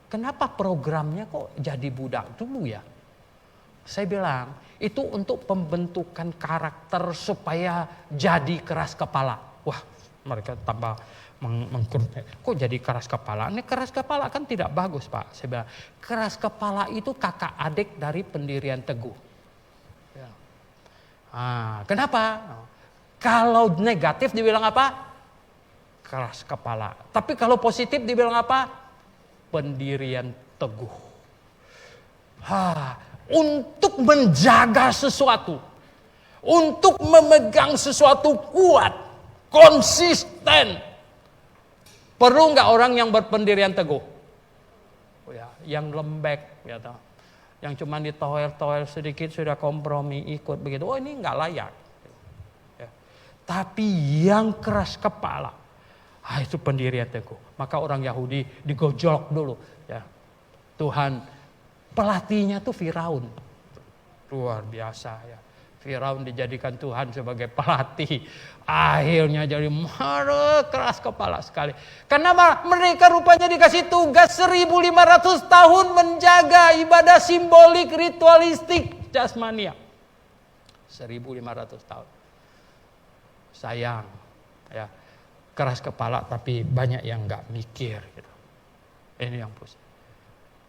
kenapa programnya kok jadi budak dulu ya? Saya bilang, itu untuk pembentukan karakter supaya jadi keras kepala. Wah, mereka tambah kok jadi keras kepala? Ini keras kepala kan tidak bagus, Pak. Saya bilang, keras kepala itu kakak adik dari pendirian Teguh. Ya. Kenapa? Kalau negatif dibilang apa? Keras kepala. Tapi kalau positif dibilang apa? Pendirian Teguh. Untuk menjaga sesuatu, untuk memegang sesuatu kuat, konsisten, perlu nggak orang yang berpendirian teguh? Yang lembek, yang cuma ditoel-toel sedikit sudah kompromi ikut begitu. Oh, ini nggak layak. Tapi yang keras kepala, itu pendirian teguh. Maka orang Yahudi digojlok dulu. Tuhan, pelatihnya tuh Firaun, luar biasa ya. Firaun dijadikan Tuhan sebagai pelatih. Akhirnya jadi marah, keras kepala sekali. Karena mereka rupanya dikasih tugas 1500 tahun menjaga ibadah simbolik, ritualistik, jasmania. 1500 tahun. Sayang, ya, keras kepala tapi banyak yang nggak mikir. Gitu. Ini yang pusing.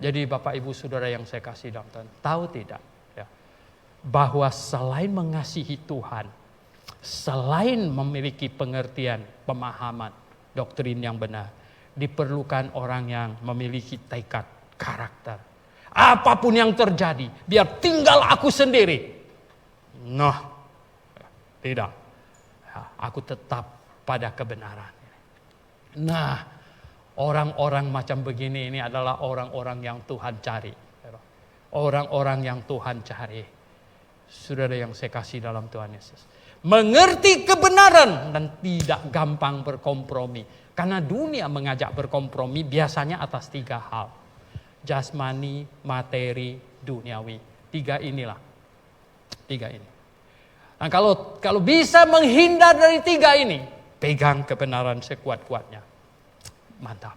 Jadi Bapak Ibu Saudara yang saya kasih dalam Tuhan, tahu tidak? Bahwa selain mengasihi Tuhan, selain memiliki pengertian, pemahaman, doktrin yang benar, diperlukan orang yang memiliki tekad, karakter. Apapun yang terjadi, biar tinggal aku sendiri. Nah, tidak. Aku tetap pada kebenaran. Nah, orang-orang macam begini ini adalah orang-orang yang Tuhan cari. Orang-orang yang Tuhan cari. Saudara yang saya kasih dalam Tuhan Yesus, mengerti kebenaran dan tidak gampang berkompromi. Karena dunia mengajak berkompromi biasanya atas 3 hal. Jasmani, materi, duniawi. 3 inilah. 3 ini. Nah, kalau bisa menghindar dari 3 ini, pegang kebenaran sekuat-kuatnya. Mantap.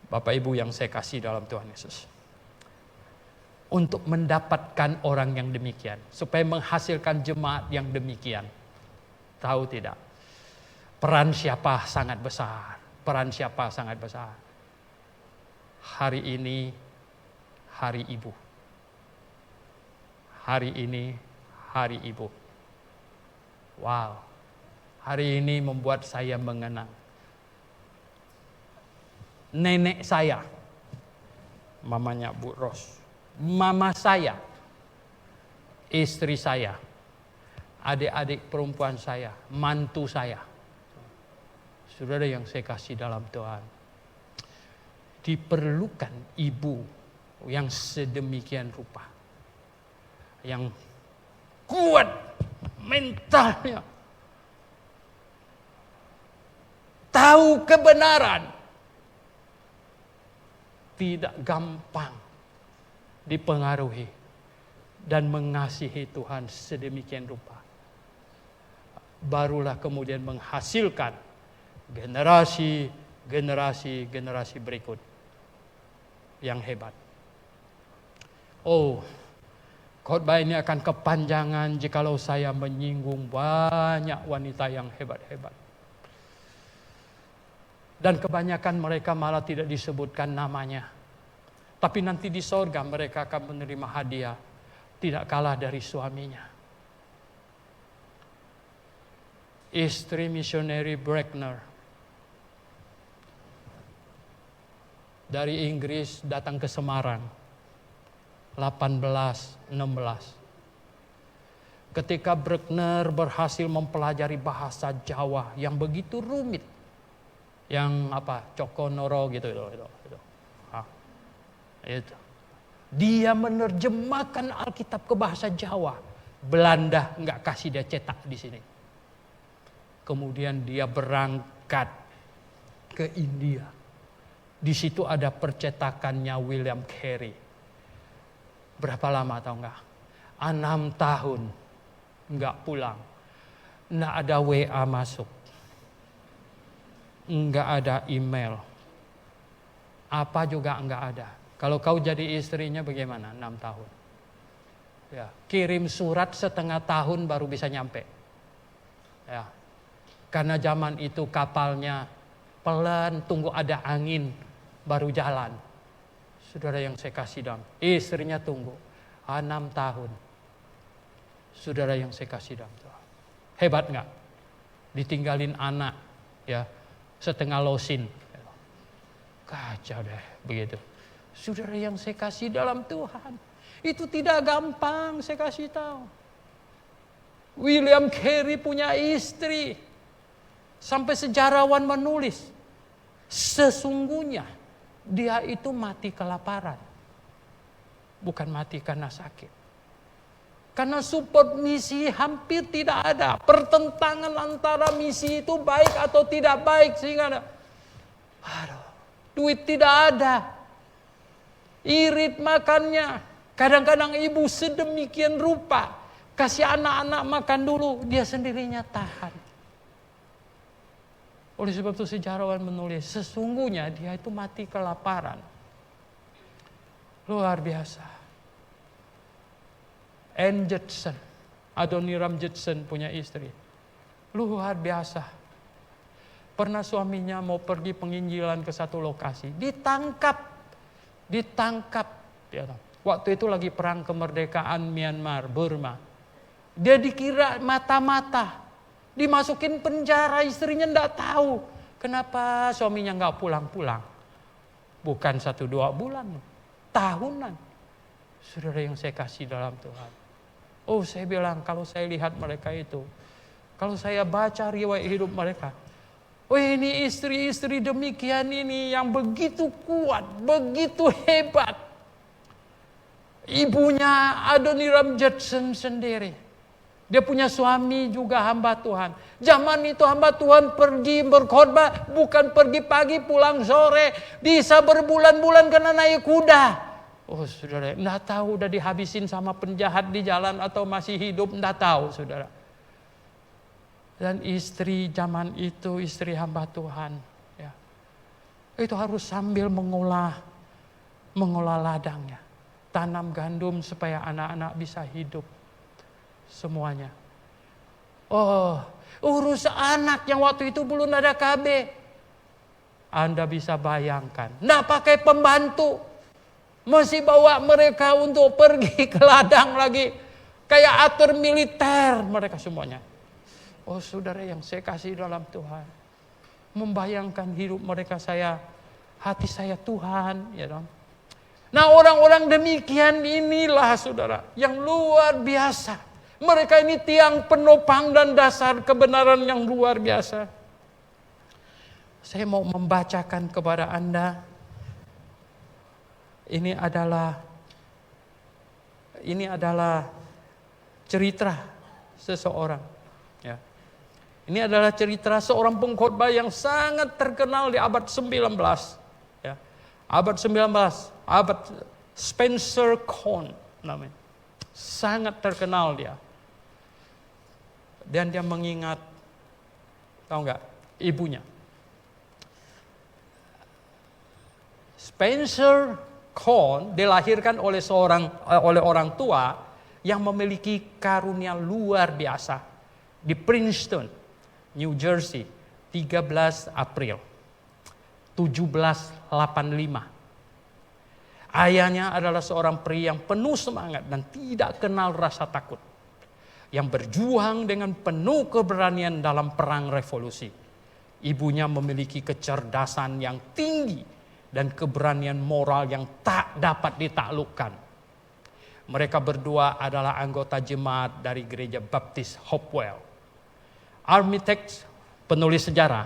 Bapak Ibu yang saya kasih dalam Tuhan Yesus. Untuk mendapatkan orang yang demikian, supaya menghasilkan jemaat yang demikian, tahu tidak? Peran siapa sangat besar? Peran siapa sangat besar? Hari ini, hari ibu. Hari ini, hari ibu. Wow, hari ini membuat saya mengenang nenek saya, mamanya Bu Ros. Mama saya, istri saya, adik-adik perempuan saya, mantu saya. Saudara yang saya kasih dalam Tuhan, diperlukan ibu yang sedemikian rupa, yang kuat mentalnya, tahu kebenaran, tidak gampang dipengaruhi dan mengasihi Tuhan sedemikian rupa. Barulah kemudian menghasilkan generasi berikut yang hebat. Oh, khotbah ini akan kepanjangan jikalau saya menyinggung banyak wanita yang hebat-hebat. Dan kebanyakan mereka malah tidak disebutkan namanya. Tapi nanti di sorga mereka akan menerima hadiah tidak kalah dari suaminya. Istri misioneri Brackner dari Inggris datang ke Semarang 1816. Ketika Brackner berhasil mempelajari bahasa Jawa yang begitu rumit, yang Cokonoro gitu. Itu. Dia menerjemahkan Alkitab ke bahasa Jawa. Belanda nggak kasih dia cetak di sini. Kemudian dia berangkat ke India. Di situ ada percetakannya William Carey. Berapa lama tahu nggak? 6 tahun nggak pulang. Nggak ada WA masuk. Nggak ada email. Apa juga nggak ada. Kalau kau jadi istrinya bagaimana? 6 tahun. Ya, kirim surat setengah tahun baru bisa nyampe. Ya. Karena zaman itu kapalnya pelan, tunggu ada angin baru jalan. Saudara yang saya kasih dalam, istrinya tunggu 6 tahun. Saudara yang saya kasih dalam, hebat nggak? Ditinggalin anak, ya, setengah losin. Kacau deh begitu. Saudara yang saya kasih dalam Tuhan, itu tidak gampang, saya kasih tahu. William Carey punya istri, sampai sejarawan menulis, sesungguhnya dia itu mati kelaparan, bukan mati karena sakit. Karena support misi hampir tidak ada, pertentangan antara misi itu baik atau tidak baik, sehingga duit tidak ada. Irit makannya. Kadang-kadang ibu sedemikian rupa, kasih anak-anak makan dulu, dia sendirinya tahan. Oleh sebab itu sejarawan menulis, sesungguhnya dia itu mati kelaparan. Luar biasa. Ann Judson, Adoniram Judson punya istri. Luar biasa. Pernah suaminya mau pergi penginjilan ke satu lokasi, ditangkap. Ya. Waktu itu lagi perang kemerdekaan Myanmar, Burma. Dia dikira mata-mata, dimasukin penjara, istrinya enggak tahu. Kenapa suaminya enggak pulang-pulang? Bukan 1-2 bulan, tahunan. Saudara yang saya kasih dalam Tuhan. Oh, saya bilang kalau saya lihat mereka itu, kalau saya baca riwayat hidup mereka, oh ini istri-istri demikian ini yang begitu kuat, begitu hebat. Ibunya Adoniram Judson sendiri. Dia punya suami juga hamba Tuhan. Zaman itu hamba Tuhan pergi berkhotbah, bukan pergi pagi pulang sore. Bisa berbulan-bulan karena naik kuda. Oh saudara, enggak tahu udah dihabisin sama penjahat di jalan atau masih hidup, enggak tahu saudara. Dan istri zaman itu, istri hamba Tuhan, ya, itu harus sambil mengolah ladangnya, tanam gandum supaya anak-anak bisa hidup semuanya. Oh, urus anak yang waktu itu belum ada KB. Anda bisa bayangkan, nggak pakai pembantu, masih bawa mereka untuk pergi ke ladang lagi, kayak atur militer mereka semuanya. Oh saudara yang saya kasih dalam Tuhan, membayangkan hidup mereka, hati saya Tuhan, ya dong. Nah orang-orang demikian inilah saudara, yang luar biasa. Mereka ini tiang penopang dan dasar kebenaran yang luar biasa. Saya mau membacakan kepada Anda, ini adalah cerita seseorang, ya. Ini adalah cerita seorang pengkhotbah yang sangat terkenal di abad 19. Ya. Abad 19, abad Spencer Cohn namanya. Sangat terkenal dia. Dan dia mengingat, tahu nggak, ibunya. Spencer Cohn dilahirkan oleh orang tua yang memiliki karunia luar biasa di Princeton, New Jersey, 13 April 1785. Ayahnya adalah seorang pria yang penuh semangat dan tidak kenal rasa takut, yang berjuang dengan penuh keberanian dalam perang revolusi. Ibunya memiliki kecerdasan yang tinggi dan keberanian moral yang tak dapat ditaklukkan. Mereka berdua adalah anggota jemaat dari gereja Baptis Hopewell. Armitage, penulis sejarah,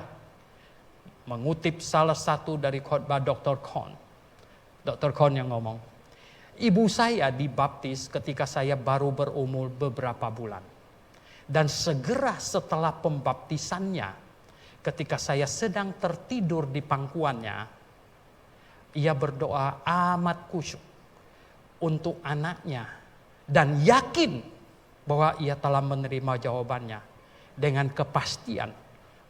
mengutip salah satu dari khotbah Dr. Cohn. Dr. Cohn yang ngomong, ibu saya dibaptis ketika saya baru berumur beberapa bulan. Dan segera setelah pembaptisannya, ketika saya sedang tertidur di pangkuannya, ia berdoa amat khusyuk untuk anaknya dan yakin bahwa ia telah menerima jawabannya dengan kepastian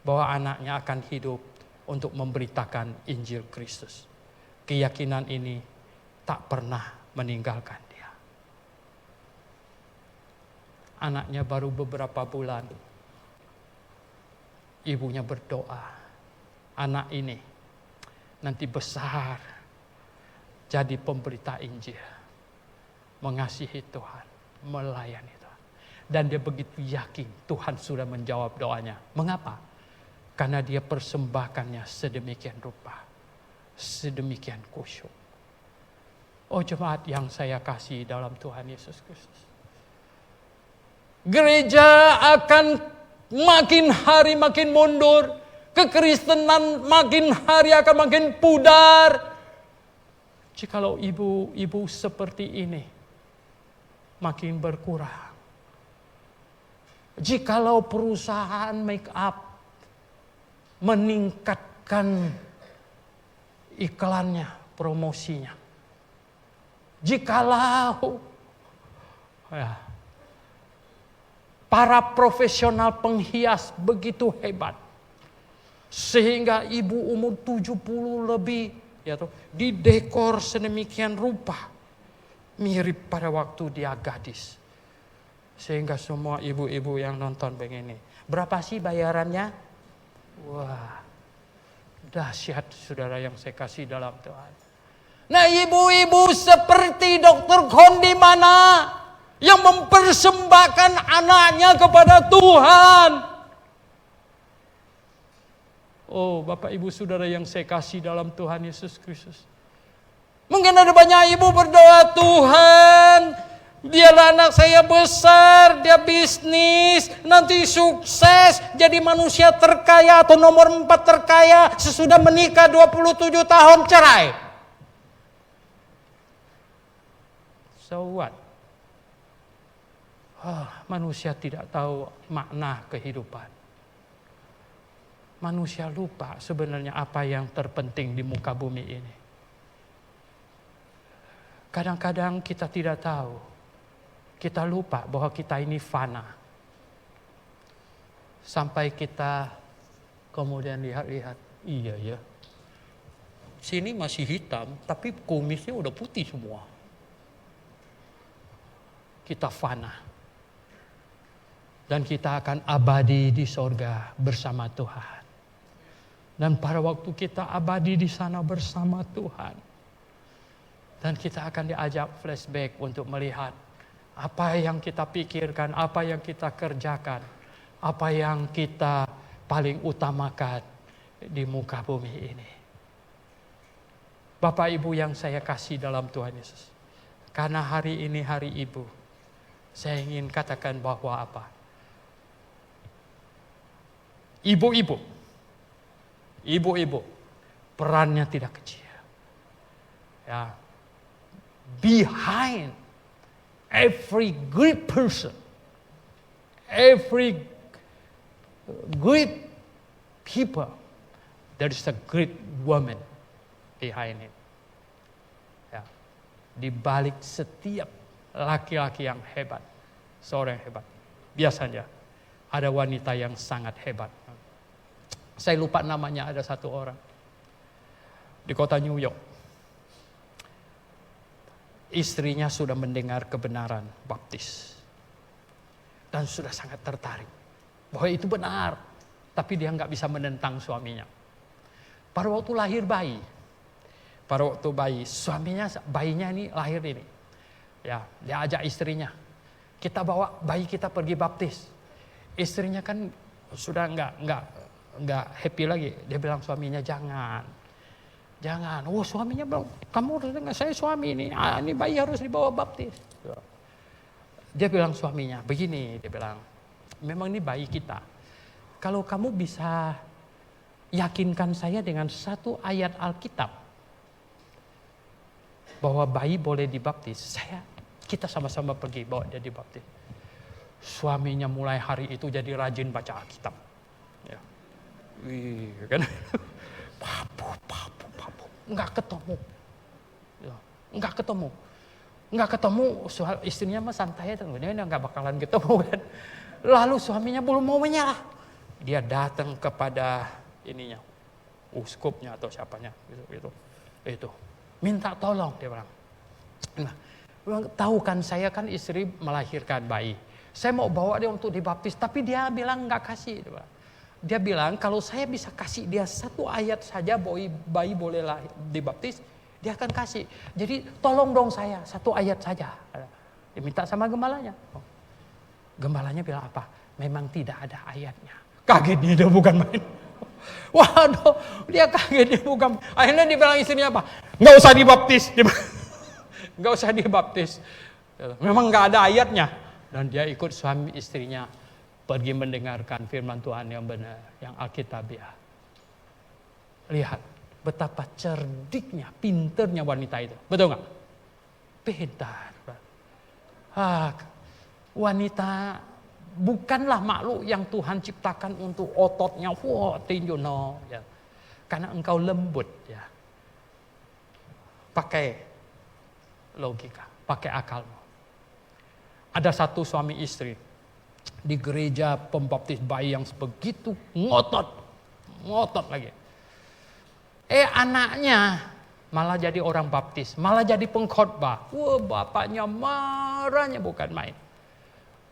bahwa anaknya akan hidup untuk memberitakan Injil Kristus. Keyakinan ini tak pernah meninggalkan dia. Anaknya baru beberapa bulan, ibunya berdoa, anak ini nanti besar jadi pemberita Injil, mengasihi Tuhan, melayani Tuhan. Dan dia begitu yakin Tuhan sudah menjawab doanya. Mengapa? Karena dia persembahkannya sedemikian rupa, sedemikian khusyuk. Oh jemaat yang saya kasih dalam Tuhan Yesus Kristus. Gereja akan makin hari makin mundur. Kekristenan makin hari akan makin pudar. Jikalau ibu-ibu seperti ini makin berkurang. Jikalau perusahaan make up meningkatkan iklannya, promosinya. Jikalau para profesional penghias begitu hebat, sehingga ibu umur 70 lebih didekor sedemikian rupa, mirip pada waktu dia gadis. Sehingga semua ibu-ibu yang nonton begini, berapa sih bayarannya? Wah, dahsyat saudara yang saya kasih dalam Tuhan. Nah ibu-ibu seperti Dr. Kondi mana yang mempersembahkan anaknya kepada Tuhan. Oh Bapak Ibu Saudara yang saya kasih dalam Tuhan Yesus Kristus. Mungkin ada banyak ibu berdoa, Tuhan biarlah anak saya besar, dia bisnis, nanti sukses, jadi manusia terkaya atau nomor 4 terkaya, sesudah menikah 27 tahun cerai. So what? Manusia tidak tahu makna kehidupan. Manusia lupa sebenarnya apa yang terpenting di muka bumi ini. Kadang-kadang kita tidak tahu. Kita lupa bahwa kita ini fana. Sampai kita kemudian lihat-lihat, iya ya. Sini masih hitam, tapi kumisnya udah putih semua. Kita fana. Dan kita akan abadi di sorga bersama Tuhan. Dan pada waktu kita abadi di sana bersama Tuhan. Dan kita akan diajak flashback untuk melihat apa yang kita pikirkan, apa yang kita kerjakan, apa yang kita paling utamakan di muka bumi ini. Bapak Ibu yang saya kasih dalam Tuhan Yesus. Karena hari ini hari Ibu, saya ingin katakan bahwa apa? Ibu-ibu, perannya tidak kecil. Ya, behind every great person, every great people, there is a great woman behind it. Ya, di balik setiap laki-laki yang hebat, seorang yang hebat, biasanya ada wanita yang sangat hebat. Saya lupa namanya, ada satu orang di kota New York. Istrinya sudah mendengar kebenaran baptis. Dan sudah sangat tertarik bahwa itu benar. Tapi dia nggak bisa menentang suaminya. Pada waktu lahir bayi. Suaminya, bayinya ini lahir ini. Ya, dia ajak istrinya. Kita bawa bayi kita pergi baptis. Istrinya kan sudah nggak happy lagi. Dia bilang suaminya jangan. Oh suaminya bilang, kamu udah dengar saya suami ini. Ini bayi harus dibawa baptis. Dia bilang suaminya, begini dia bilang. Memang ini bayi kita. Kalau kamu bisa yakinkan saya dengan satu ayat Alkitab. Bahwa bayi boleh dibaptis. Kita sama-sama pergi bawa dia dibaptis. Suaminya mulai hari itu jadi rajin baca Alkitab. Ya. Kan? Papu. Enggak ketemu. Ya. Enggak ketemu. Istrinya mah santai aja. Dia enggak bakalan ketemu kan. Lalu suaminya belum mau menyerah. Dia datang kepada ininya. Uskupnya atau siapanya. Itu. Minta tolong dia bilang. Nah, tahu kan saya kan istri melahirkan bayi. Saya mau bawa dia untuk dibaptis, tapi dia bilang nggak kasih. Dia bilang kalau saya bisa kasih dia satu ayat saja bayi boleh dibaptis, dia akan kasih. Jadi tolong dong saya satu ayat saja. Dia minta sama gembalanya. Gembalanya bilang apa? Memang tidak ada ayatnya. Kagetnya dia bukan main. Waduh, dia kaget dia bukan. Akhirnya dia bilang istrinya apa? Nggak usah dibaptis. nggak usah dibaptis. Memang nggak ada ayatnya. Dan dia ikut suami istrinya pergi mendengarkan firman Tuhan yang benar, yang Alkitabiah. Lihat betapa cerdiknya, pinternya wanita itu. Betul nggak? Pintar. Wanita bukanlah makhluk yang Tuhan ciptakan untuk ototnya, wah tinju no. Ya. Karena engkau lembut, ya. Pakai logika, pakai akalmu. Ada satu suami istri di gereja pembaptis bayi yang begitu ngotot lagi. Anaknya malah jadi orang baptis, malah jadi pengkhotbah. Wah, bapaknya marahnya bukan main.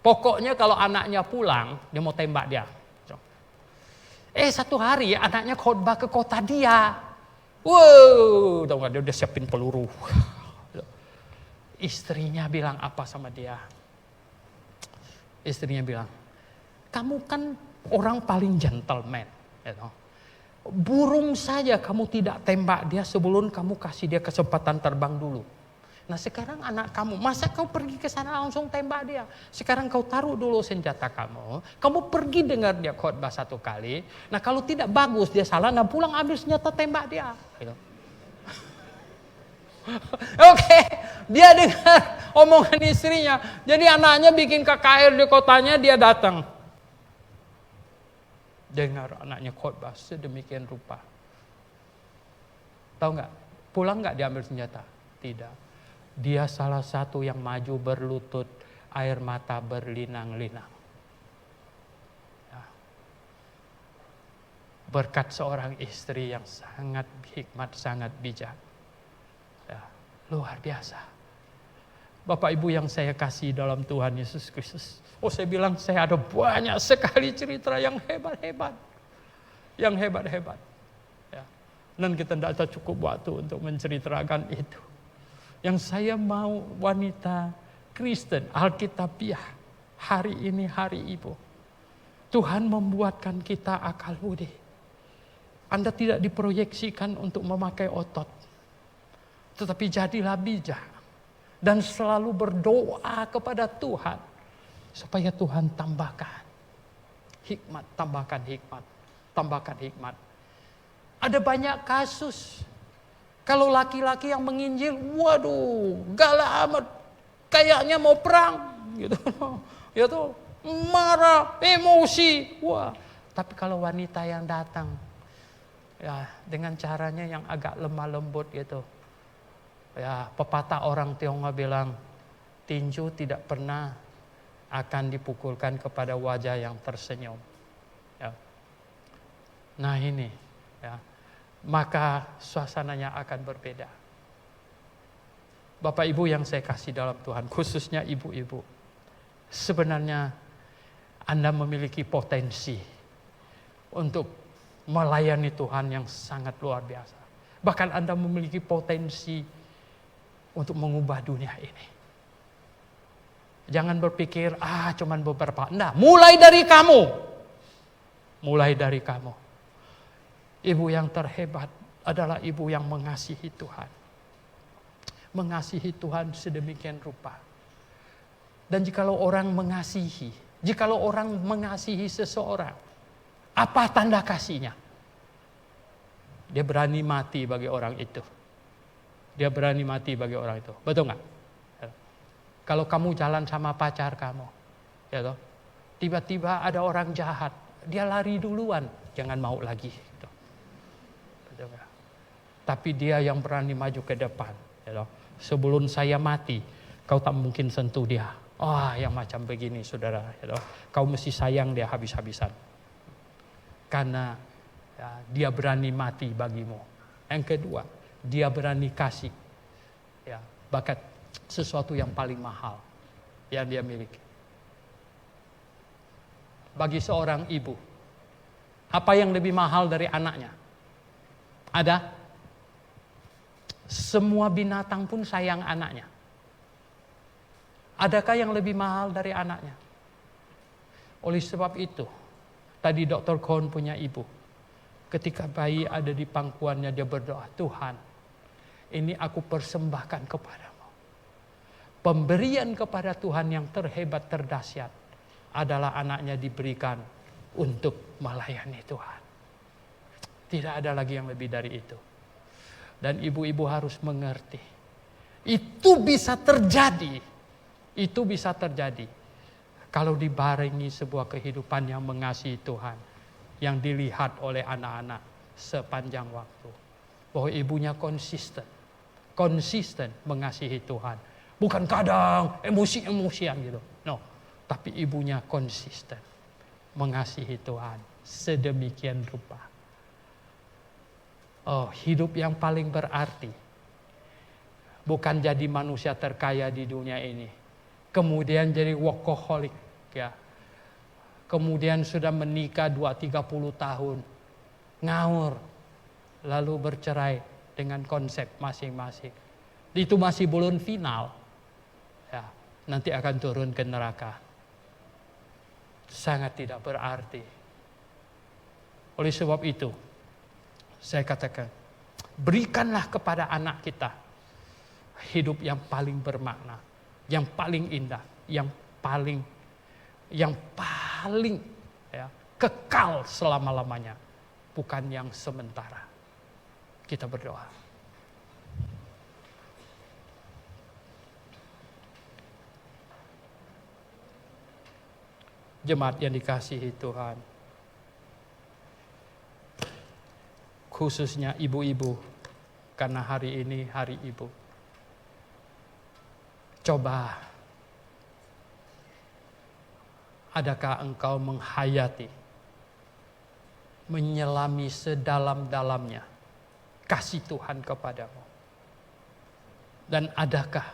Pokoknya kalau anaknya pulang, dia mau tembak dia. Satu hari anaknya khotbah ke kota dia. Wow, tahu nggak, dia udah siapin peluru. Istrinya bilang apa sama dia? Istrinya bilang, kamu kan orang paling gentleman. Burung saja kamu tidak tembak dia sebelum kamu kasih dia kesempatan terbang dulu. Nah sekarang anak kamu, masa kau pergi ke sana langsung tembak dia? Sekarang kau taruh dulu senjata kamu pergi dengar dia khotbah satu kali. Nah kalau tidak bagus dia salah, nah pulang ambil senjata tembak dia. Oke, dia dengar omongan istrinya. Jadi anaknya bikin KKR di kotanya, dia datang. Dengar anaknya khotbah sedemikian rupa. Tahu nggak? Pulang nggak dia ambil senjata? Tidak. Dia salah satu yang maju berlutut, air mata berlinang-linang. Ya. Berkat seorang istri yang sangat hikmat, sangat bijak. Ya, luar biasa. Bapak Ibu yang saya kasih dalam Tuhan Yesus Kristus. Saya bilang saya ada banyak sekali cerita yang hebat-hebat. Yang hebat-hebat. Ya. Dan kita tidak ada cukup waktu untuk menceritakan itu. Yang saya mau wanita Kristen, Alkitabiah, hari ini hari Ibu. Tuhan membuatkan kita akal budi. Anda tidak diproyeksikan untuk memakai otot. Tetapi jadilah bijak. Dan selalu berdoa kepada Tuhan. Supaya Tuhan tambahkan hikmat, tambahkan hikmat, tambahkan hikmat. Ada banyak kasus. Kalau laki-laki yang menginjil, waduh, galak amat. Kayaknya mau perang. Gitu. Ya tuh, marah, emosi. Wah. Tapi kalau wanita yang datang, ya dengan caranya yang agak lemah lembut gitu. Ya, pepatah orang Tionghoa bilang, tinju tidak pernah akan dipukulkan kepada wajah yang tersenyum. Ya. Nah ini, ya, maka suasananya akan berbeda. Bapak Ibu yang saya kasih dalam Tuhan, khususnya ibu-ibu, sebenarnya Anda memiliki potensi untuk melayani Tuhan yang sangat luar biasa. Bahkan Anda memiliki potensi untuk mengubah dunia ini. Jangan berpikir, cuman beberapa. Nah, mulai dari kamu. Mulai dari kamu. Ibu yang terhebat adalah ibu yang mengasihi Tuhan. Mengasihi Tuhan sedemikian rupa. Dan jikalau orang mengasihi seseorang, apa tanda kasihnya? Dia berani mati bagi orang itu. Dia berani mati bagi orang itu. Betul nggak? Kalau kamu jalan sama pacar kamu, ya toh, tiba-tiba ada orang jahat, dia lari duluan, jangan mau lagi. Gitu. Betul nggak? Tapi dia yang berani maju ke depan. Ya toh. Sebelum saya mati, kau tak mungkin sentuh dia. Yang macam begini, saudara. Ya toh. Kau mesti sayang dia habis-habisan. Karena ya, dia berani mati bagimu. Yang kedua, dia berani kasih, ya, bahkan sesuatu yang paling mahal yang dia miliki. Bagi seorang ibu, apa yang lebih mahal dari anaknya? Ada? Semua binatang pun sayang anaknya. Adakah yang lebih mahal dari anaknya? Oleh sebab itu, tadi Dr. Kohn punya ibu. Ketika bayi ada di pangkuannya, dia berdoa, Tuhan, ini aku persembahkan kepadamu. Pemberian kepada Tuhan yang terhebat, terdahsyat adalah anaknya diberikan untuk melayani Tuhan. Tidak ada lagi yang lebih dari itu. Dan ibu-ibu harus mengerti. Itu bisa terjadi. Itu bisa terjadi. Kalau dibarengi sebuah kehidupan yang mengasihi Tuhan. Yang dilihat oleh anak-anak sepanjang waktu. Bahwa ibunya konsisten. Konsisten mengasihi Tuhan. Bukan kadang emosi-emosian gitu. No. Tapi ibunya konsisten mengasihi Tuhan sedemikian rupa. Oh, hidup yang paling berarti bukan jadi manusia terkaya di dunia ini, kemudian jadi workaholic, ya. Kemudian sudah menikah 2-30 tahun, ngawur, lalu bercerai dengan konsep masing-masing. Itu masih belum final, ya. Nanti akan turun ke neraka. Sangat tidak berarti. Oleh sebab itu, saya katakan, berikanlah kepada anak kita hidup yang paling bermakna, yang paling indah, yang paling ya, kekal selama-lamanya, bukan yang sementara. Kita berdoa. Jemaat yang dikasihi Tuhan, khususnya ibu-ibu, karena hari ini hari ibu. Coba, adakah engkau menghayati, menyelami sedalam-dalamnya kasih Tuhan kepadamu? Dan adakah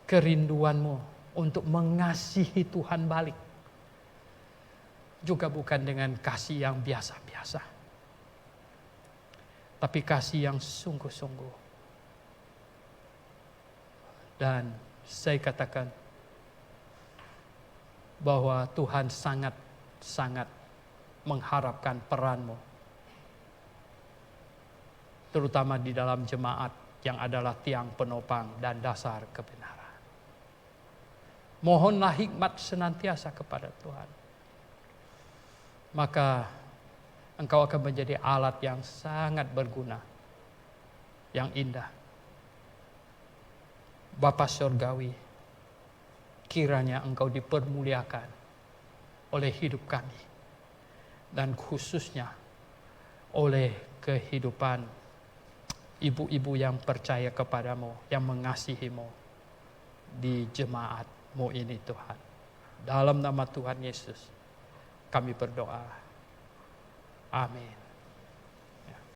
kerinduanmu untuk mengasihi Tuhan balik? Juga bukan dengan kasih yang biasa-biasa, tapi kasih yang sungguh-sungguh. Dan saya katakan bahwa Tuhan sangat-sangat mengharapkan peranmu, terutama di dalam jemaat yang adalah tiang penopang dan dasar kebenaran. Mohonlah hikmat senantiasa kepada Tuhan. Maka engkau akan menjadi alat yang sangat berguna, yang indah. Bapa Surgawi, kiranya engkau dipermuliakan oleh hidup kami. Dan khususnya oleh kehidupan ibu-ibu yang percaya kepadamu, yang mengasihimu di jemaatmu ini Tuhan. Dalam nama Tuhan Yesus kami berdoa. Amin.